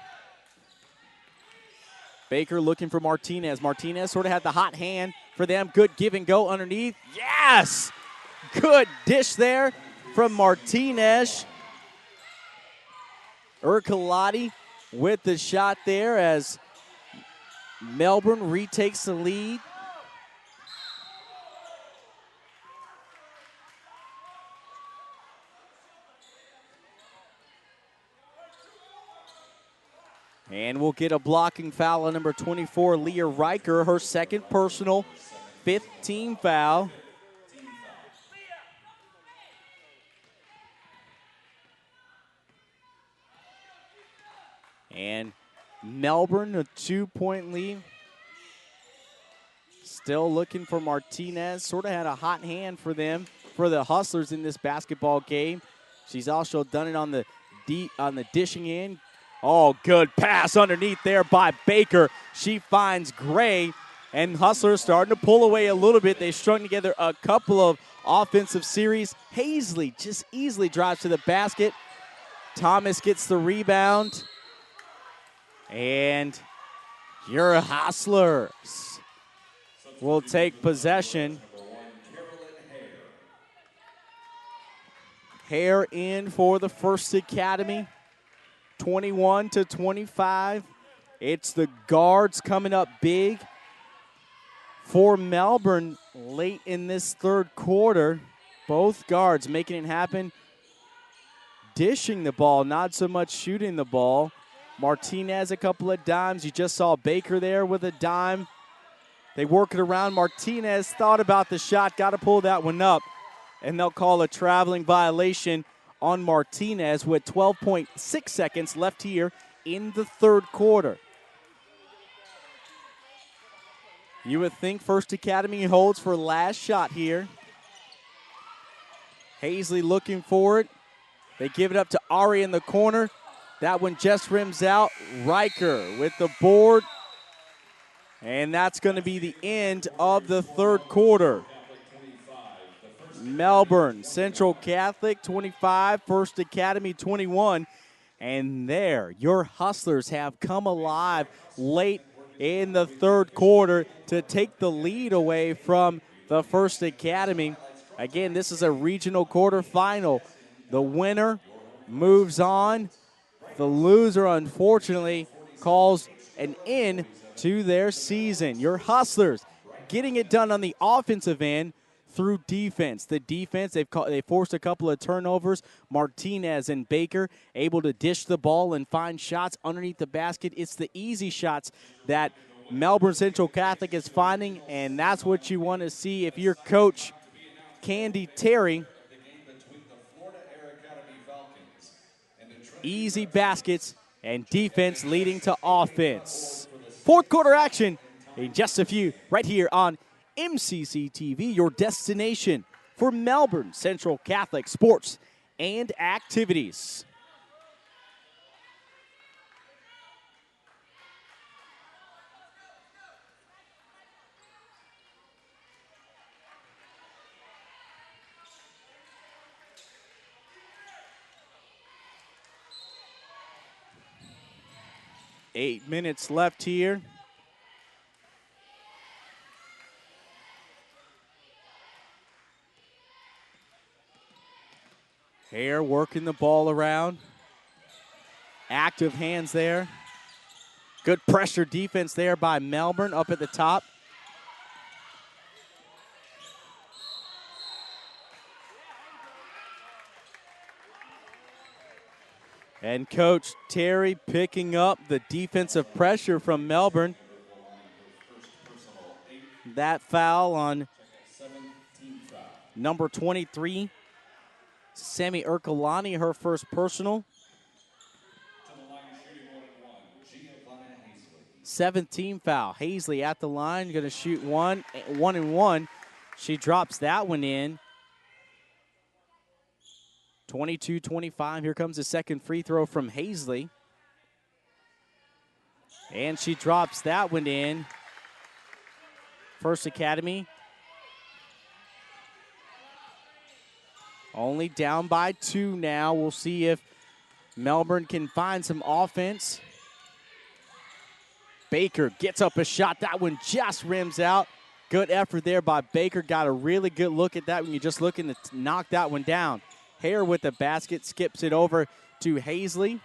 Baker looking for Martinez. Martinez sort of had the hot hand for them. Good give and go underneath. Yes! Good dish there from Martinez. Urquhart with the shot there as Melbourne retakes the lead. And we'll get a blocking foul on number 24, Leah Riker, her second personal, 5th team foul. And Melbourne, a 2-point lead. Still looking for Martinez. Sort of had a hot hand for them. for the Hustlers in this basketball game. She's also done it on the dishing in. Oh, good pass underneath there by Baker. She finds Gray, and Hustlers starting to pull away a little bit. They strung together a couple of offensive series. Hazley just easily drives to the basket. Thomas gets the rebound. And your Hustlers will take possession. Hare in for the First Academy, 21-25. It's the guards coming up big for Melbourne late in this third quarter. Both guards making it happen, dishing the ball, not so much shooting the ball. Martinez a couple of dimes. You just saw Baker there with a dime. They work it around. Martinez thought about the shot, got to pull that one up. And they'll call a traveling violation on Martinez with 12.6 seconds left here in the third quarter. You would think First Academy holds for last shot here. Hazley looking for it. They give it up to Ari in the corner. That one just rims out. Riker with the board. And that's going to be the end of the third quarter. Melbourne Central Catholic 25, First Academy 21. And there, your Hustlers have come alive late in the third quarter to take the lead away from the First Academy. Again, this is a regional quarterfinal. The winner moves on. The loser, unfortunately, calls an end to their season. Your Hustlers getting it done on the offensive end through defense. The defense, they forced a couple of turnovers. Martinez and Baker able to dish the ball and find shots underneath the basket. It's the easy shots that Melbourne Central Catholic is finding, and that's what you want to see if you're Coach Candy Terry. Easy baskets and defense leading to offense. Fourth quarter action in just a few right here on MCC TV, your destination for Melbourne Central Catholic sports and activities. Eight minutes left here. Hare working the ball around. Active hands there. Good pressure defense there by Melbourne up at the top. And Coach Terry picking up the defensive pressure from Melbourne. That foul on number 23, Sammy Ercolani, her first personal. 17 foul. Hazley at the line, going to shoot one and one. She drops that one in. 22-25. Here comes the second free throw from Hazley. And she drops that one in. First Academy only down by 2 now. We'll see if Melbourne can find some offense. Baker gets up a shot. That one just rims out. Good effort there by Baker. Got a really good look at that when you're just looking to knock that one down. Hare with the basket, skips it over to Hazley.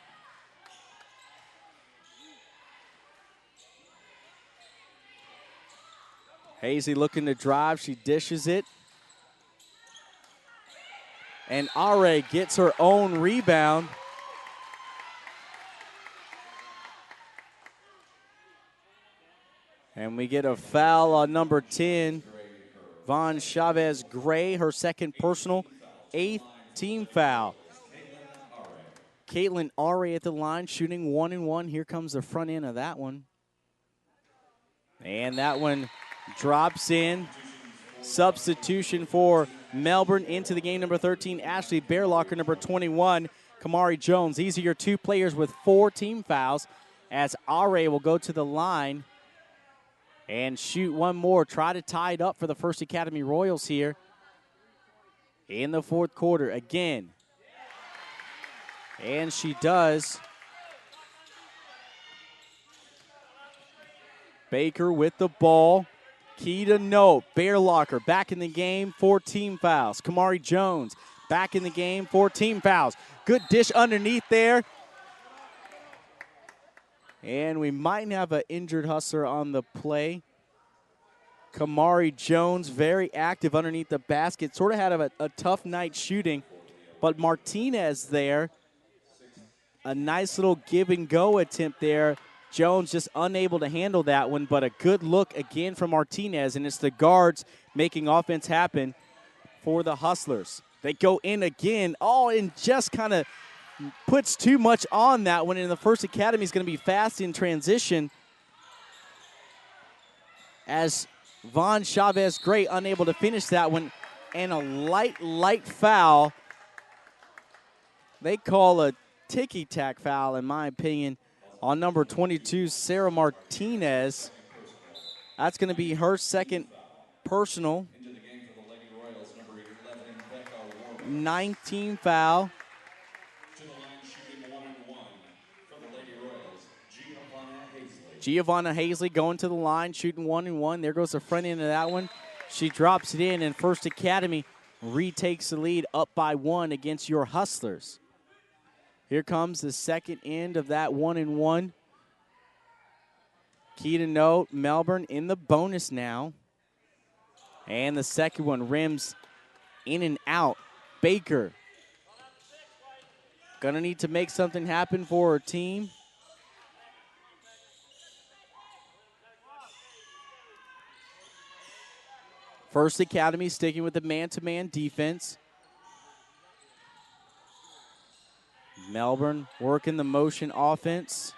Hazley looking to drive. She dishes it. And Are gets her own rebound. And we get a foul on number 10, Von Chavez Gray, her second personal, 8th team foul. Caitlin Are at the line, shooting 1 and 1. Here comes the front end of that one. And that one drops in. Substitution for Melbourne. Into the game, number 13, Ashley Bearlocker, number 21, Kamari Jones. These are your two players with 4 team fouls, as Are will go to the line and shoot one more. Try to tie it up for the First Academy Royals here in the fourth quarter again. And she does. Baker with the ball. Key to note, Bearlocker back in the game, 4 team fouls. Kamari Jones back in the game, 4 team fouls. Good dish underneath there. And we might have an injured hustler on the play. Kamari Jones, very active underneath the basket. Sort of had a tough night shooting. But Martinez there, a nice little give and go attempt there. Jones just unable to handle that one, but a good look again from Martinez, and it's the guards making offense happen for the Hustlers. They go in again, and just kind of puts too much on that one, and the First Academy is going to be fast in transition as Von Chavez-Gray unable to finish that one, and a light foul. They call a ticky-tack foul, in my opinion, on number 22, Sarah Martinez. That's going to be her second personal. 19 foul. Giovanna Hazley going to the line, shooting 1-1. There goes the front end of that one. She drops it in, and First Academy retakes the lead up by 1 against your Hustlers. Here comes the second end of that 1-1. Key to note, Melbourne in the bonus now. And the second one rims in and out. Baker gonna need to make something happen for her team. First Academy sticking with the man-to-man defense. Melbourne working the motion offense.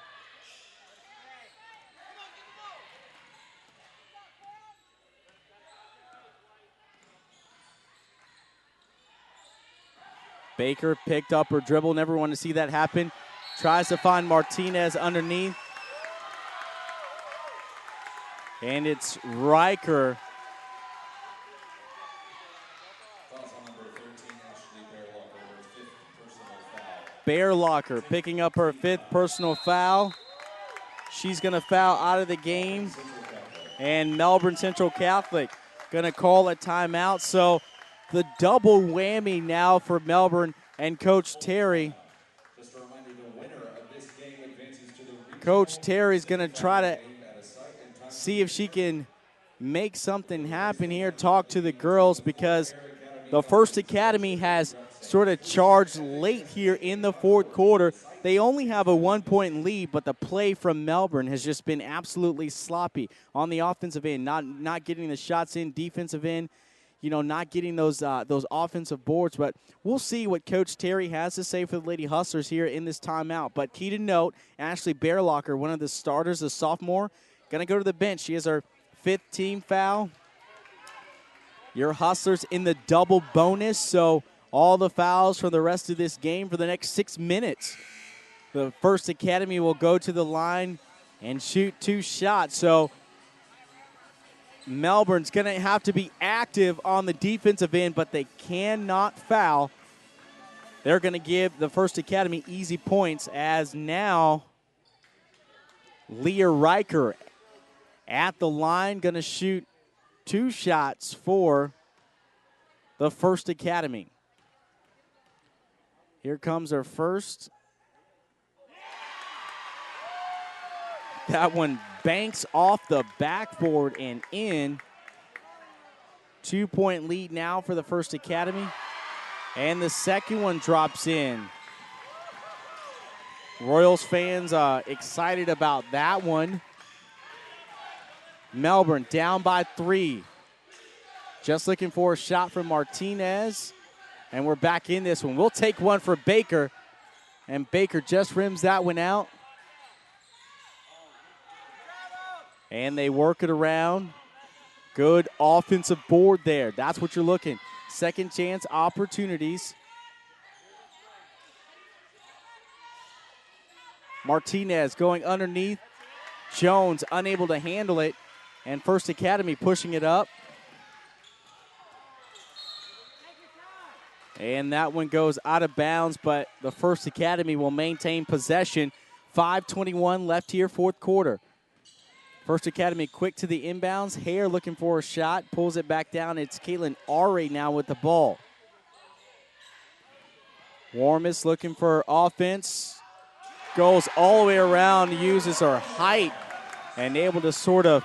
Baker picked up her dribble. Never want to see that happen. Tries to find Martinez underneath. And it's Riker. Bearlocker picking up her 5th personal foul. She's going to foul out of the game. And Melbourne Central Catholic going to call a timeout. So the double whammy now for Melbourne and Coach Terry. Coach Terry's going to try to see if she can make something happen here, talk to the girls, because the First Academy has sort of charged late here in the fourth quarter. They only have a 1-point lead, but the play from Melbourne has just been absolutely sloppy on the offensive end, not getting the shots in, defensive end, not getting those offensive boards. But we'll see what Coach Terry has to say for the Lady Hustlers here in this timeout. But key to note, Ashley Bearlocker, one of the starters, a sophomore, going to go to the bench. She has her 5th team foul. Your Hustlers in the double bonus, so all the fouls for the rest of this game for the next 6 minutes. The First Academy will go to the line and shoot 2 shots. So Melbourne's going to have to be active on the defensive end, but they cannot foul. They're going to give the First Academy easy points, as now Leah Riker at the line going to shoot 2 shots for the First Academy. Here comes her first. That one banks off the backboard and in. 2-point lead now for the First Academy. And the second one drops in. Royals fans excited about that one. Melbourne down by 3. Just looking for a shot from Martinez. And we're back in this one. We'll take one for Baker. And Baker just rims that one out. And they work it around. Good offensive board there. That's what you're looking. second chance opportunities. Martinez going underneath. Jones unable to handle it. And First Academy pushing it up. And that one goes out of bounds, but the First Academy will maintain possession. 5:21 left here, fourth quarter. First Academy quick to the inbounds. Hare looking for a shot, pulls it back down. It's Caitlin Are now with the ball. Warmis looking for offense. Goes all the way around, uses her height, and able to sort of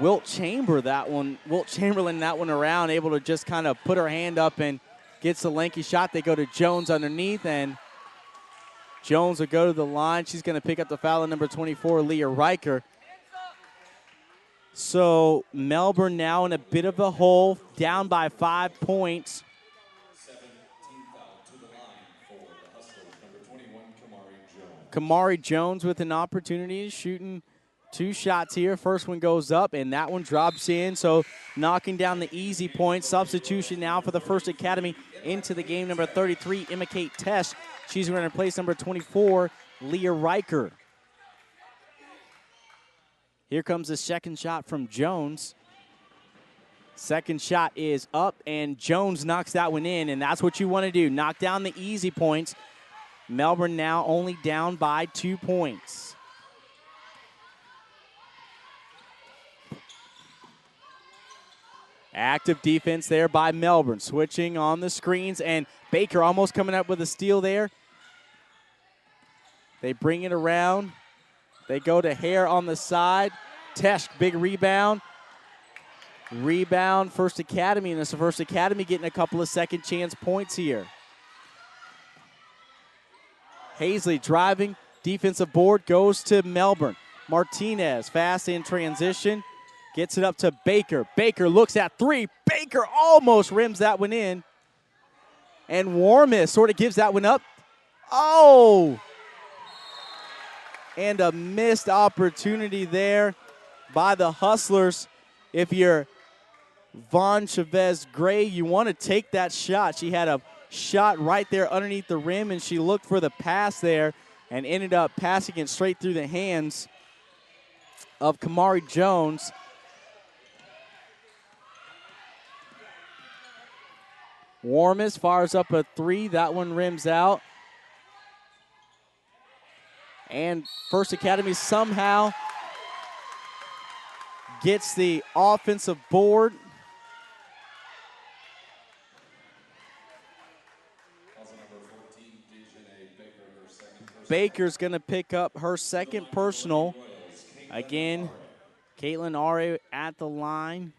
Wilt Chamberlain that one around, able to just kind of put her hand up and gets the lanky shot. They go to Jones underneath, and Jones will go to the line. She's going to pick up the foul at number 24, Leah Riker. So Melbourne now in a bit of a hole, down by 5 points. 17th foul to the line for the Hustlers, number 21, Kamari Jones. Kamari Jones with an opportunity, shooting 2 shots here. First one goes up, and that one drops in. So knocking down the easy points. Substitution now for the First Academy into the game. Number 33, Emma Kate Tesh. She's going to replace number 24, Leah Riker. Here comes the second shot from Jones. Second shot is up, and Jones knocks that one in, and that's what you want to do. Knock down the easy points. Melbourne now only down by 2 points. Active defense there by Melbourne. Switching on the screens, and Baker almost coming up with a steal there. They bring it around. They go to Hare on the side. Tesh, big rebound. Rebound, First Academy, and it's the First Academy getting a couple of second chance points here. Hazley driving, defensive board goes to Melbourne. Martinez, fast in transition, gets it up to Baker. Baker looks at 3. Baker almost rims that one in. And Warmis sort of gives that one up. Oh! And a missed opportunity there by the Hustlers. If you're Von Chavez Gray, you want to take that shot. She had a shot right there underneath the rim, and she looked for the pass there and ended up passing it straight through the hands of Kamari Jones. Warmis fires up a 3. That one rims out. And First Academy somehow gets the offensive board. Baker's going to pick up her second personal. Again, Caitlin Are at the line.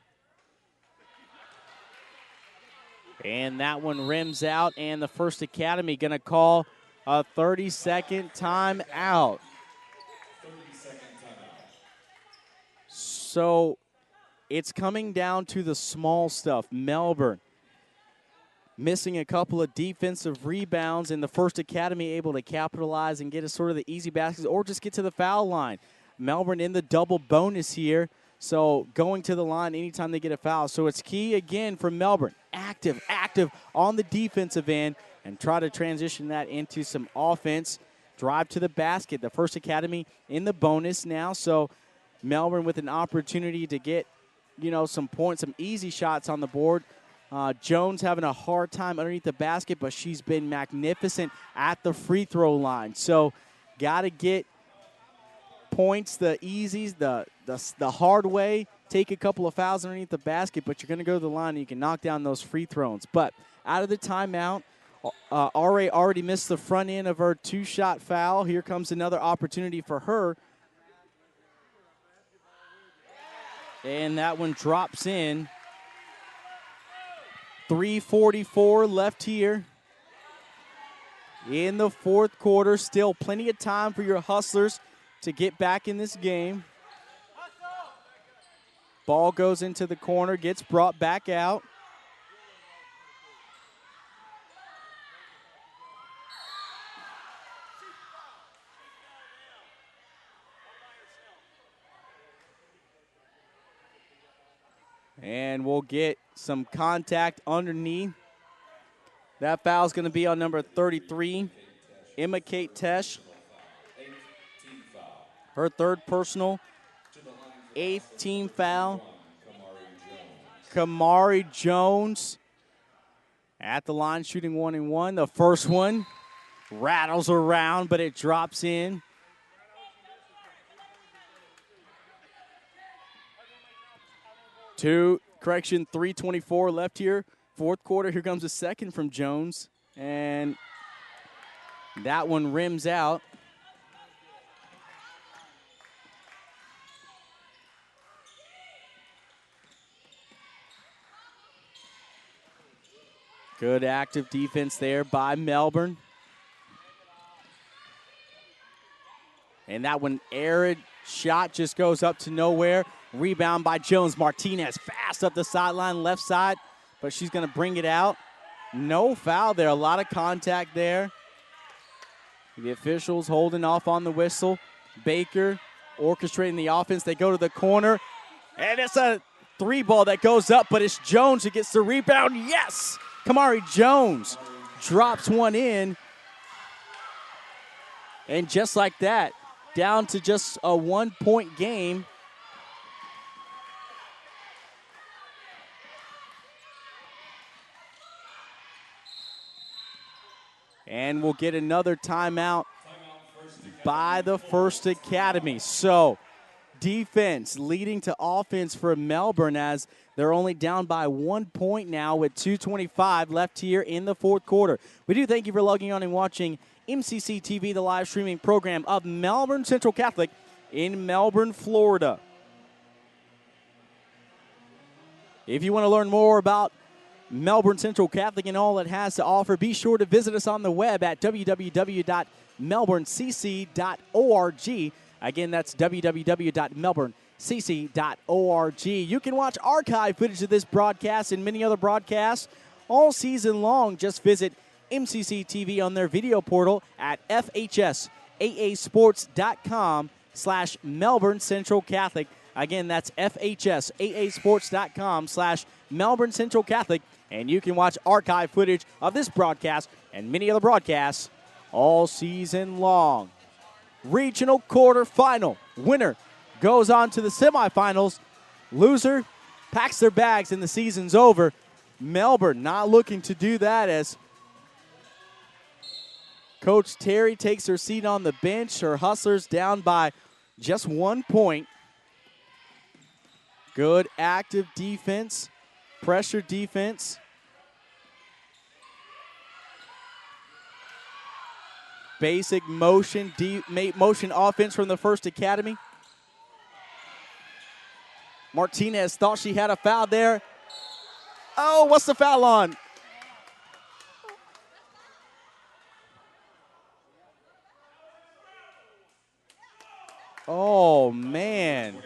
And that one rims out, and the First Academy going to call a 30-second timeout. So it's coming down to the small stuff. Melbourne missing a couple of defensive rebounds, and the First Academy able to capitalize and get a sort of the easy baskets or just get to the foul line. Melbourne in the double bonus here, so going to the line anytime they get a foul. So it's key again for Melbourne. Active on the defensive end and try to transition that into some offense. Drive to the basket. The First Academy in the bonus now, so Melbourne with an opportunity to get, some points, some easy shots on the board. Jones having a hard time underneath the basket, but she's been magnificent at the free throw line. So got to get points the easies, the hard way. Take a couple of fouls underneath the basket, but you're going to go to the line and you can knock down those free throws. But out of the timeout, Ra already missed the front end of her 2-shot foul. Here comes another opportunity for her. And that one drops in. 3:44 left here in the fourth quarter. Still plenty of time for your Hustlers to get back in this game. Ball goes into the corner, gets brought back out. And we'll get some contact underneath. That foul's going to be on number 33, Emma Kate Tesh. Her third personal, 8th team foul. Kamari Jones at the line shooting 1-1. The first one rattles around, but it drops in. Correction, 3:24 left here. Fourth quarter, here comes a second from Jones. And that one rims out. Good active defense there by Melbourne. And that one, arid shot just goes up to nowhere. Rebound by Jones. Martinez fast up the sideline, left side, but she's going to bring it out. No foul there. A lot of contact there. The officials holding off on the whistle. Baker orchestrating the offense. They go to the corner, and it's a three ball that goes up, but it's Jones who gets the rebound. Yes! Kamari Jones drops one in. And just like that, down to just a 1-point game. And we'll get another timeout by the First Academy. So, defense leading to offense for Melbourne as they're only down by 1 point now with 2:25 left here in the fourth quarter. We do thank you for logging on and watching MCC TV, the live streaming program of Melbourne Central Catholic in Melbourne, Florida. If you want to learn more about Melbourne Central Catholic and all it has to offer, be sure to visit us on the web at www.melbournecc.org. Again, that's www.melbournecc.org. You can watch archive footage of this broadcast and many other broadcasts all season long. Just visit MCC TV on their video portal at fhsaasports.com/Melbourne Central Catholic. Again, that's fhsaasports.com/Melbourne Central Catholic. And you can watch archive footage of this broadcast and many other broadcasts all season long. Regional quarterfinal. Winner goes on to the semifinals. Loser packs their bags and the season's over. Melbourne not looking to do that as Coach Terry takes her seat on the bench. Her Hustlers down by just 1 point. Good active defense, pressure defense. Basic motion, motion offense from the First Academy. Martinez thought she had a foul there. Oh, what's the foul on? Oh, man.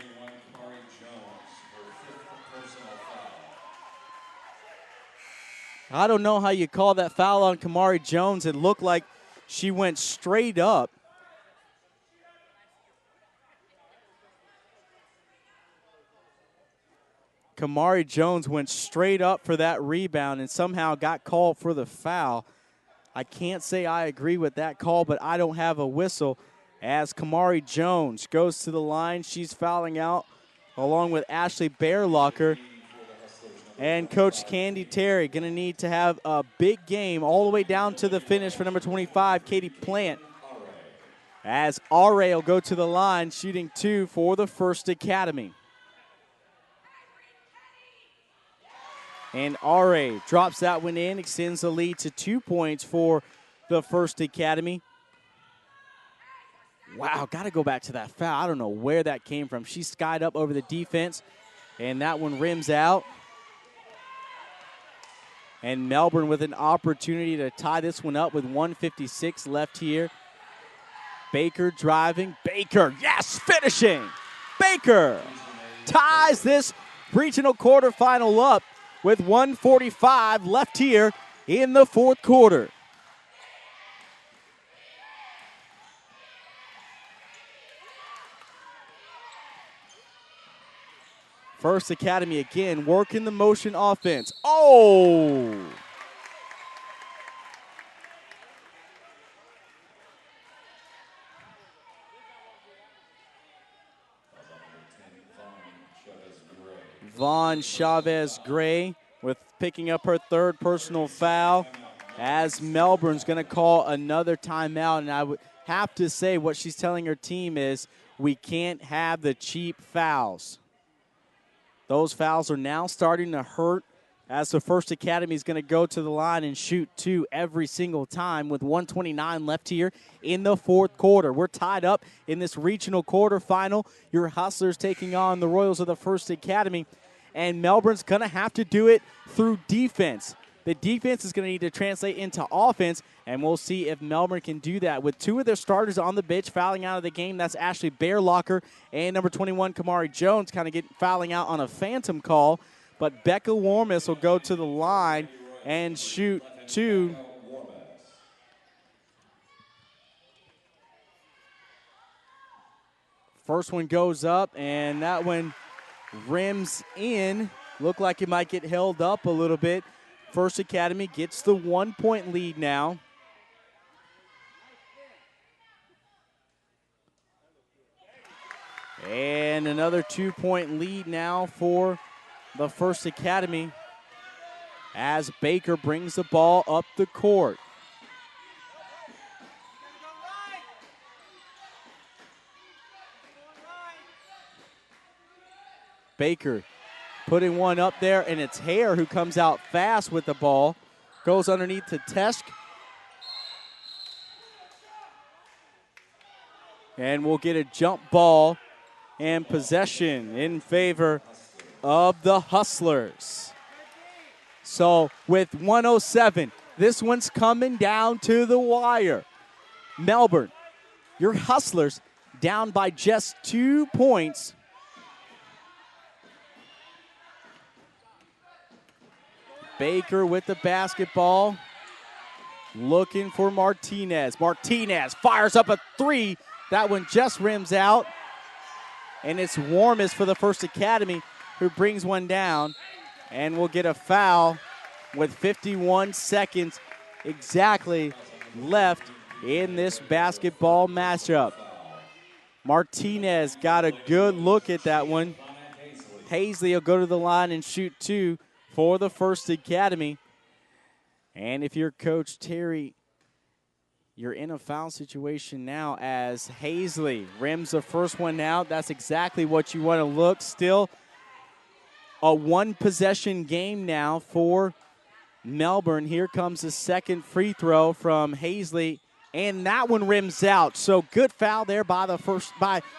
I don't know how you call that foul on Kamari Jones. It looked like she went straight up. Kamari Jones went straight up for that rebound and somehow got called for the foul. I can't say I agree with that call, but I don't have a whistle as Kamari Jones goes to the line. She's fouling out along with Ashley Bearlocker. And Coach Candy Terry going to need to have a big game all the way down to the finish for number 25, Katie Plant. As R.A. will go to the line, shooting 2 for the First Academy. And R.A. drops that one in, extends the lead to 2 points for the First Academy. Wow, got to go back to that foul. I don't know where that came from. She skied up over the defense, and that one rims out. And Melbourne with an opportunity to tie this one up with 1:56 left here. Baker driving. Baker, yes, finishing. Baker ties this regional quarterfinal up with 1:45 left here in the fourth quarter. First Academy again, working the motion offense. Oh! Vaughn Chavez Gray with picking up her third personal foul, as Melbourne's going to call another timeout. And I would have to say what she's telling her team is we can't have the cheap fouls. Those fouls are now starting to hurt, as the First Academy is going to go to the line and shoot 2 every single time with 1:29 left here in the fourth quarter. We're tied up in this regional quarterfinal. Your Hustlers taking on the Royals of the First Academy, and Melbourne's going to have to do it through defense. The defense is going to need to translate into offense, and we'll see if Melbourne can do that. With 2 of their starters on the bench fouling out of the game, that's Ashley Bearlocker and number 21, Kamari Jones, kind of fouling out on a phantom call. But Becca Warmis will go to the line and shoot 2. First one goes up, and that one rims in. Looked like it might get held up a little bit. First Academy gets the 1-point lead now. And another 2-point lead now for the First Academy, as Baker brings the ball up the court. Baker putting one up there, and it's Hare who comes out fast with the ball. Goes underneath to Tesk. And we'll get a jump ball and possession in favor of the Hustlers. So with 1:07, this one's coming down to the wire. Melbourne, your Hustlers down by just 2 points. Baker with the basketball, looking for Martinez. Martinez fires up a 3. That one just rims out. And it's Warmis for the First Academy who brings one down. And we'll get a foul with 51 seconds exactly left in this basketball matchup. Martinez got a good look at that one. Hazley will go to the line and shoot 2 for the First Academy. And if you're Coach Terry, you're in a foul situation now as Hazley rims the first one out. That's exactly what you want to look. Still a 1-possession game now for Melbourne. Here comes the second free throw from Hazley, and that one rims out. So good foul there by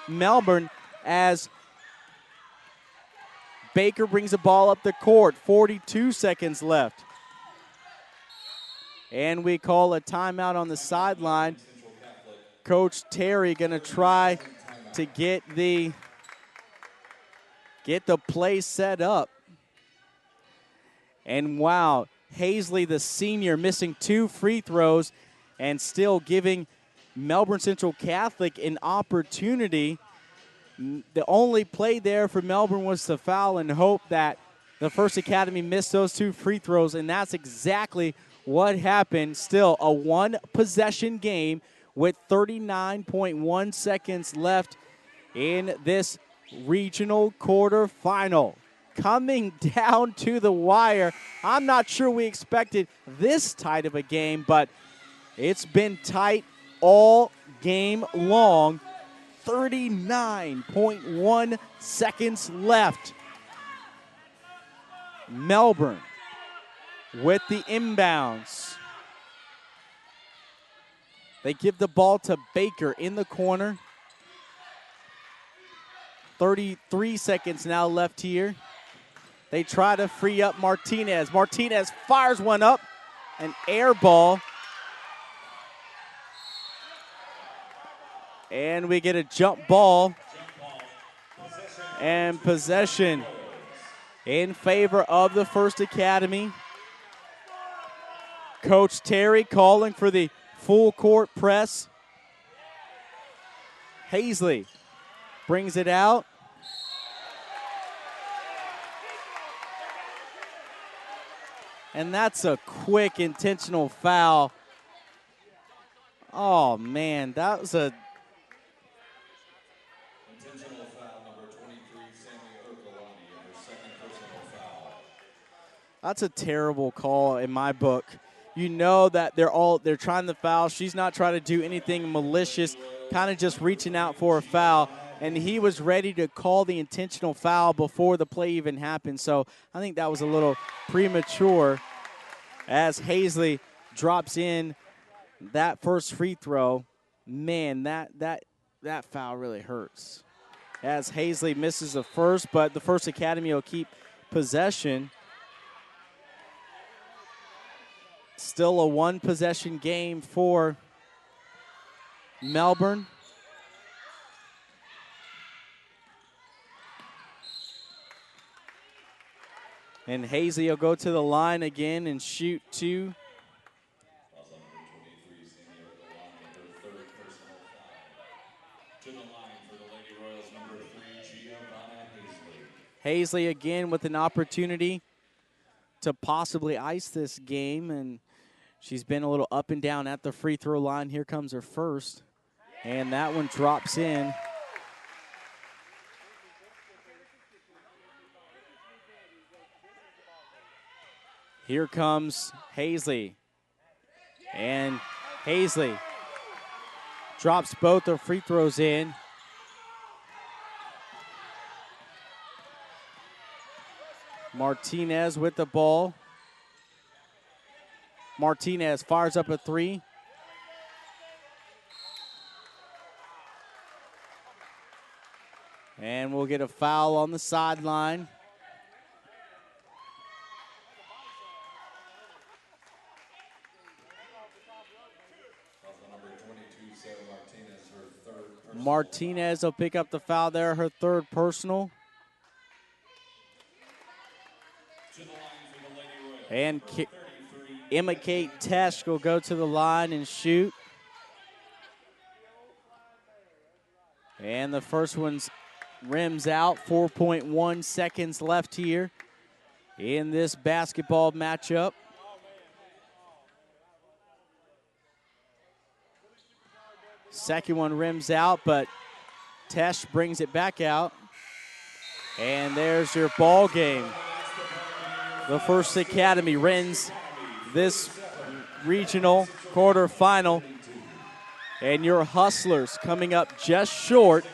Melbourne, as Baker brings the ball up the court. 42 seconds left. And we call a timeout on the sideline. Coach Terry going to try to get the play set up. And wow, Hazley, the senior, missing 2 free throws and still giving Melbourne Central Catholic an opportunity. The only play there for Melbourne was to foul and hope that the First Academy missed those 2 free throws, and that's exactly what happened. Still a 1-possession game with 39.1 seconds left in this regional quarterfinal. Coming down to the wire. I'm not sure we expected this tight of a game, but it's been tight all game long. 39.1 seconds left. Melbourne with the inbounds. They give the ball to Baker in the corner. 33 seconds now left here. They try to free up Martinez. Martinez fires one up, an air ball. And we get a jump ball and possession in favor of the First Academy. Coach Terry calling for the full court press. Hazley brings it out. And that's a quick intentional foul. Oh, man, that was a Intentional foul number 23, Sammy Okolani, her second personal foul. That's a terrible call in my book. You know that they're trying to foul. She's not trying to do anything malicious, kind of just reaching out for a foul. And he was ready to call the intentional foul before the play even happened. So I think that was a little premature as Hazley drops in that first free throw. Man, that foul really hurts. As Hazley misses the first, but the First Academy will keep possession. Still a one-possession game for Melbourne. And Hazley will go to the line again and shoot two. Hazley again with an opportunity to possibly ice this game, and she's been a little up and down at the free throw line. Here comes her first, and that one drops in. Here comes Hazley, and Hazley drops both her free throws in. Martinez with the ball. Martinez fires up a three. And we'll get a foul on the sideline. Martinez will pick up the foul there, her third personal. And Emma Kate Tesh will go to the line and shoot. And the first one's rims out. 4.1 seconds left here in this basketball matchup. Second one rims out, but Tesh brings it back out. And there's your ball game. The First Academy wins this regional quarterfinal. And your Hustlers coming up just short.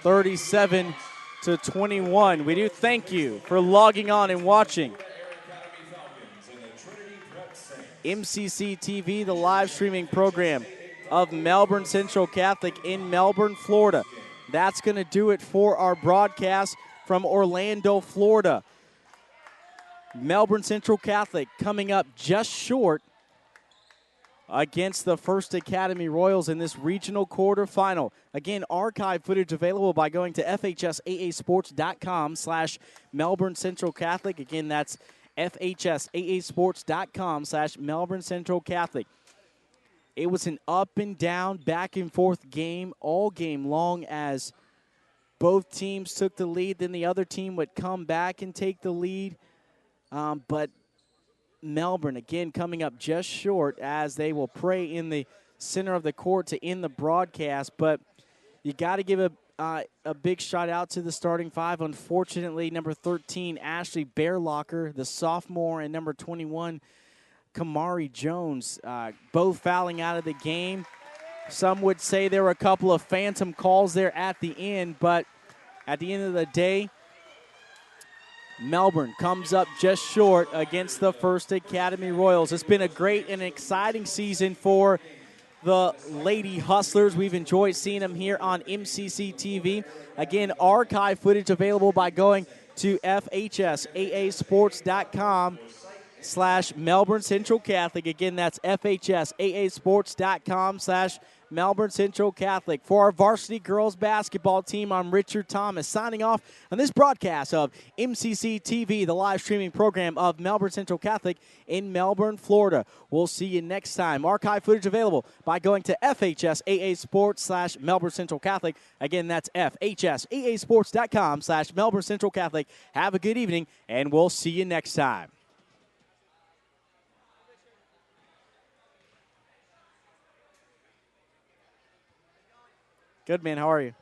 37-21. We do thank you for logging on and watching MCC TV, the live streaming program of Melbourne Central Catholic in Melbourne, Florida. That's going to do it for our broadcast from Orlando, Florida. Melbourne Central Catholic coming up just short against the First Academy Royals in this regional quarterfinal. Again, archive footage available by going to fhsaasports.com/Melbourne Central Catholic. Again, that's fhsaasports.com/Melbourne Central Catholic. It was an up and down, back and forth game all game long as both teams took the lead. Then the other team would come back and take the lead. But Melbourne, again, coming up just short as they will pray in the center of the court to end the broadcast. But you got to give a big shout out to the starting five. Unfortunately, number 13, Ashley Bearlocker, the sophomore, and number 21, Kamari Jones, both fouling out of the game. Some would say there were a couple of phantom calls there at the end, but at the end of the day, Melbourne comes up just short against the First Academy Royals. It's been a great and exciting season for the Lady Hustlers. We've enjoyed seeing them here on MCC TV. Again, archive footage available by going to FHSAAsports.com/Melbourne Central Catholic. Again, that's FHSAAsports.com/Melbourne Melbourne Central Catholic. For our varsity girls basketball team, I'm Richard Thomas, signing off on this broadcast of MCC TV, the live streaming program of Melbourne Central Catholic in Melbourne, Florida. We'll see you next time. Archive footage available by going to FHSAA Sports/Melbourne Central Catholic. Again, that's FHSAASports.com/Melbourne Central Catholic. Have a good evening, and we'll see you next time. Good, man. How are you?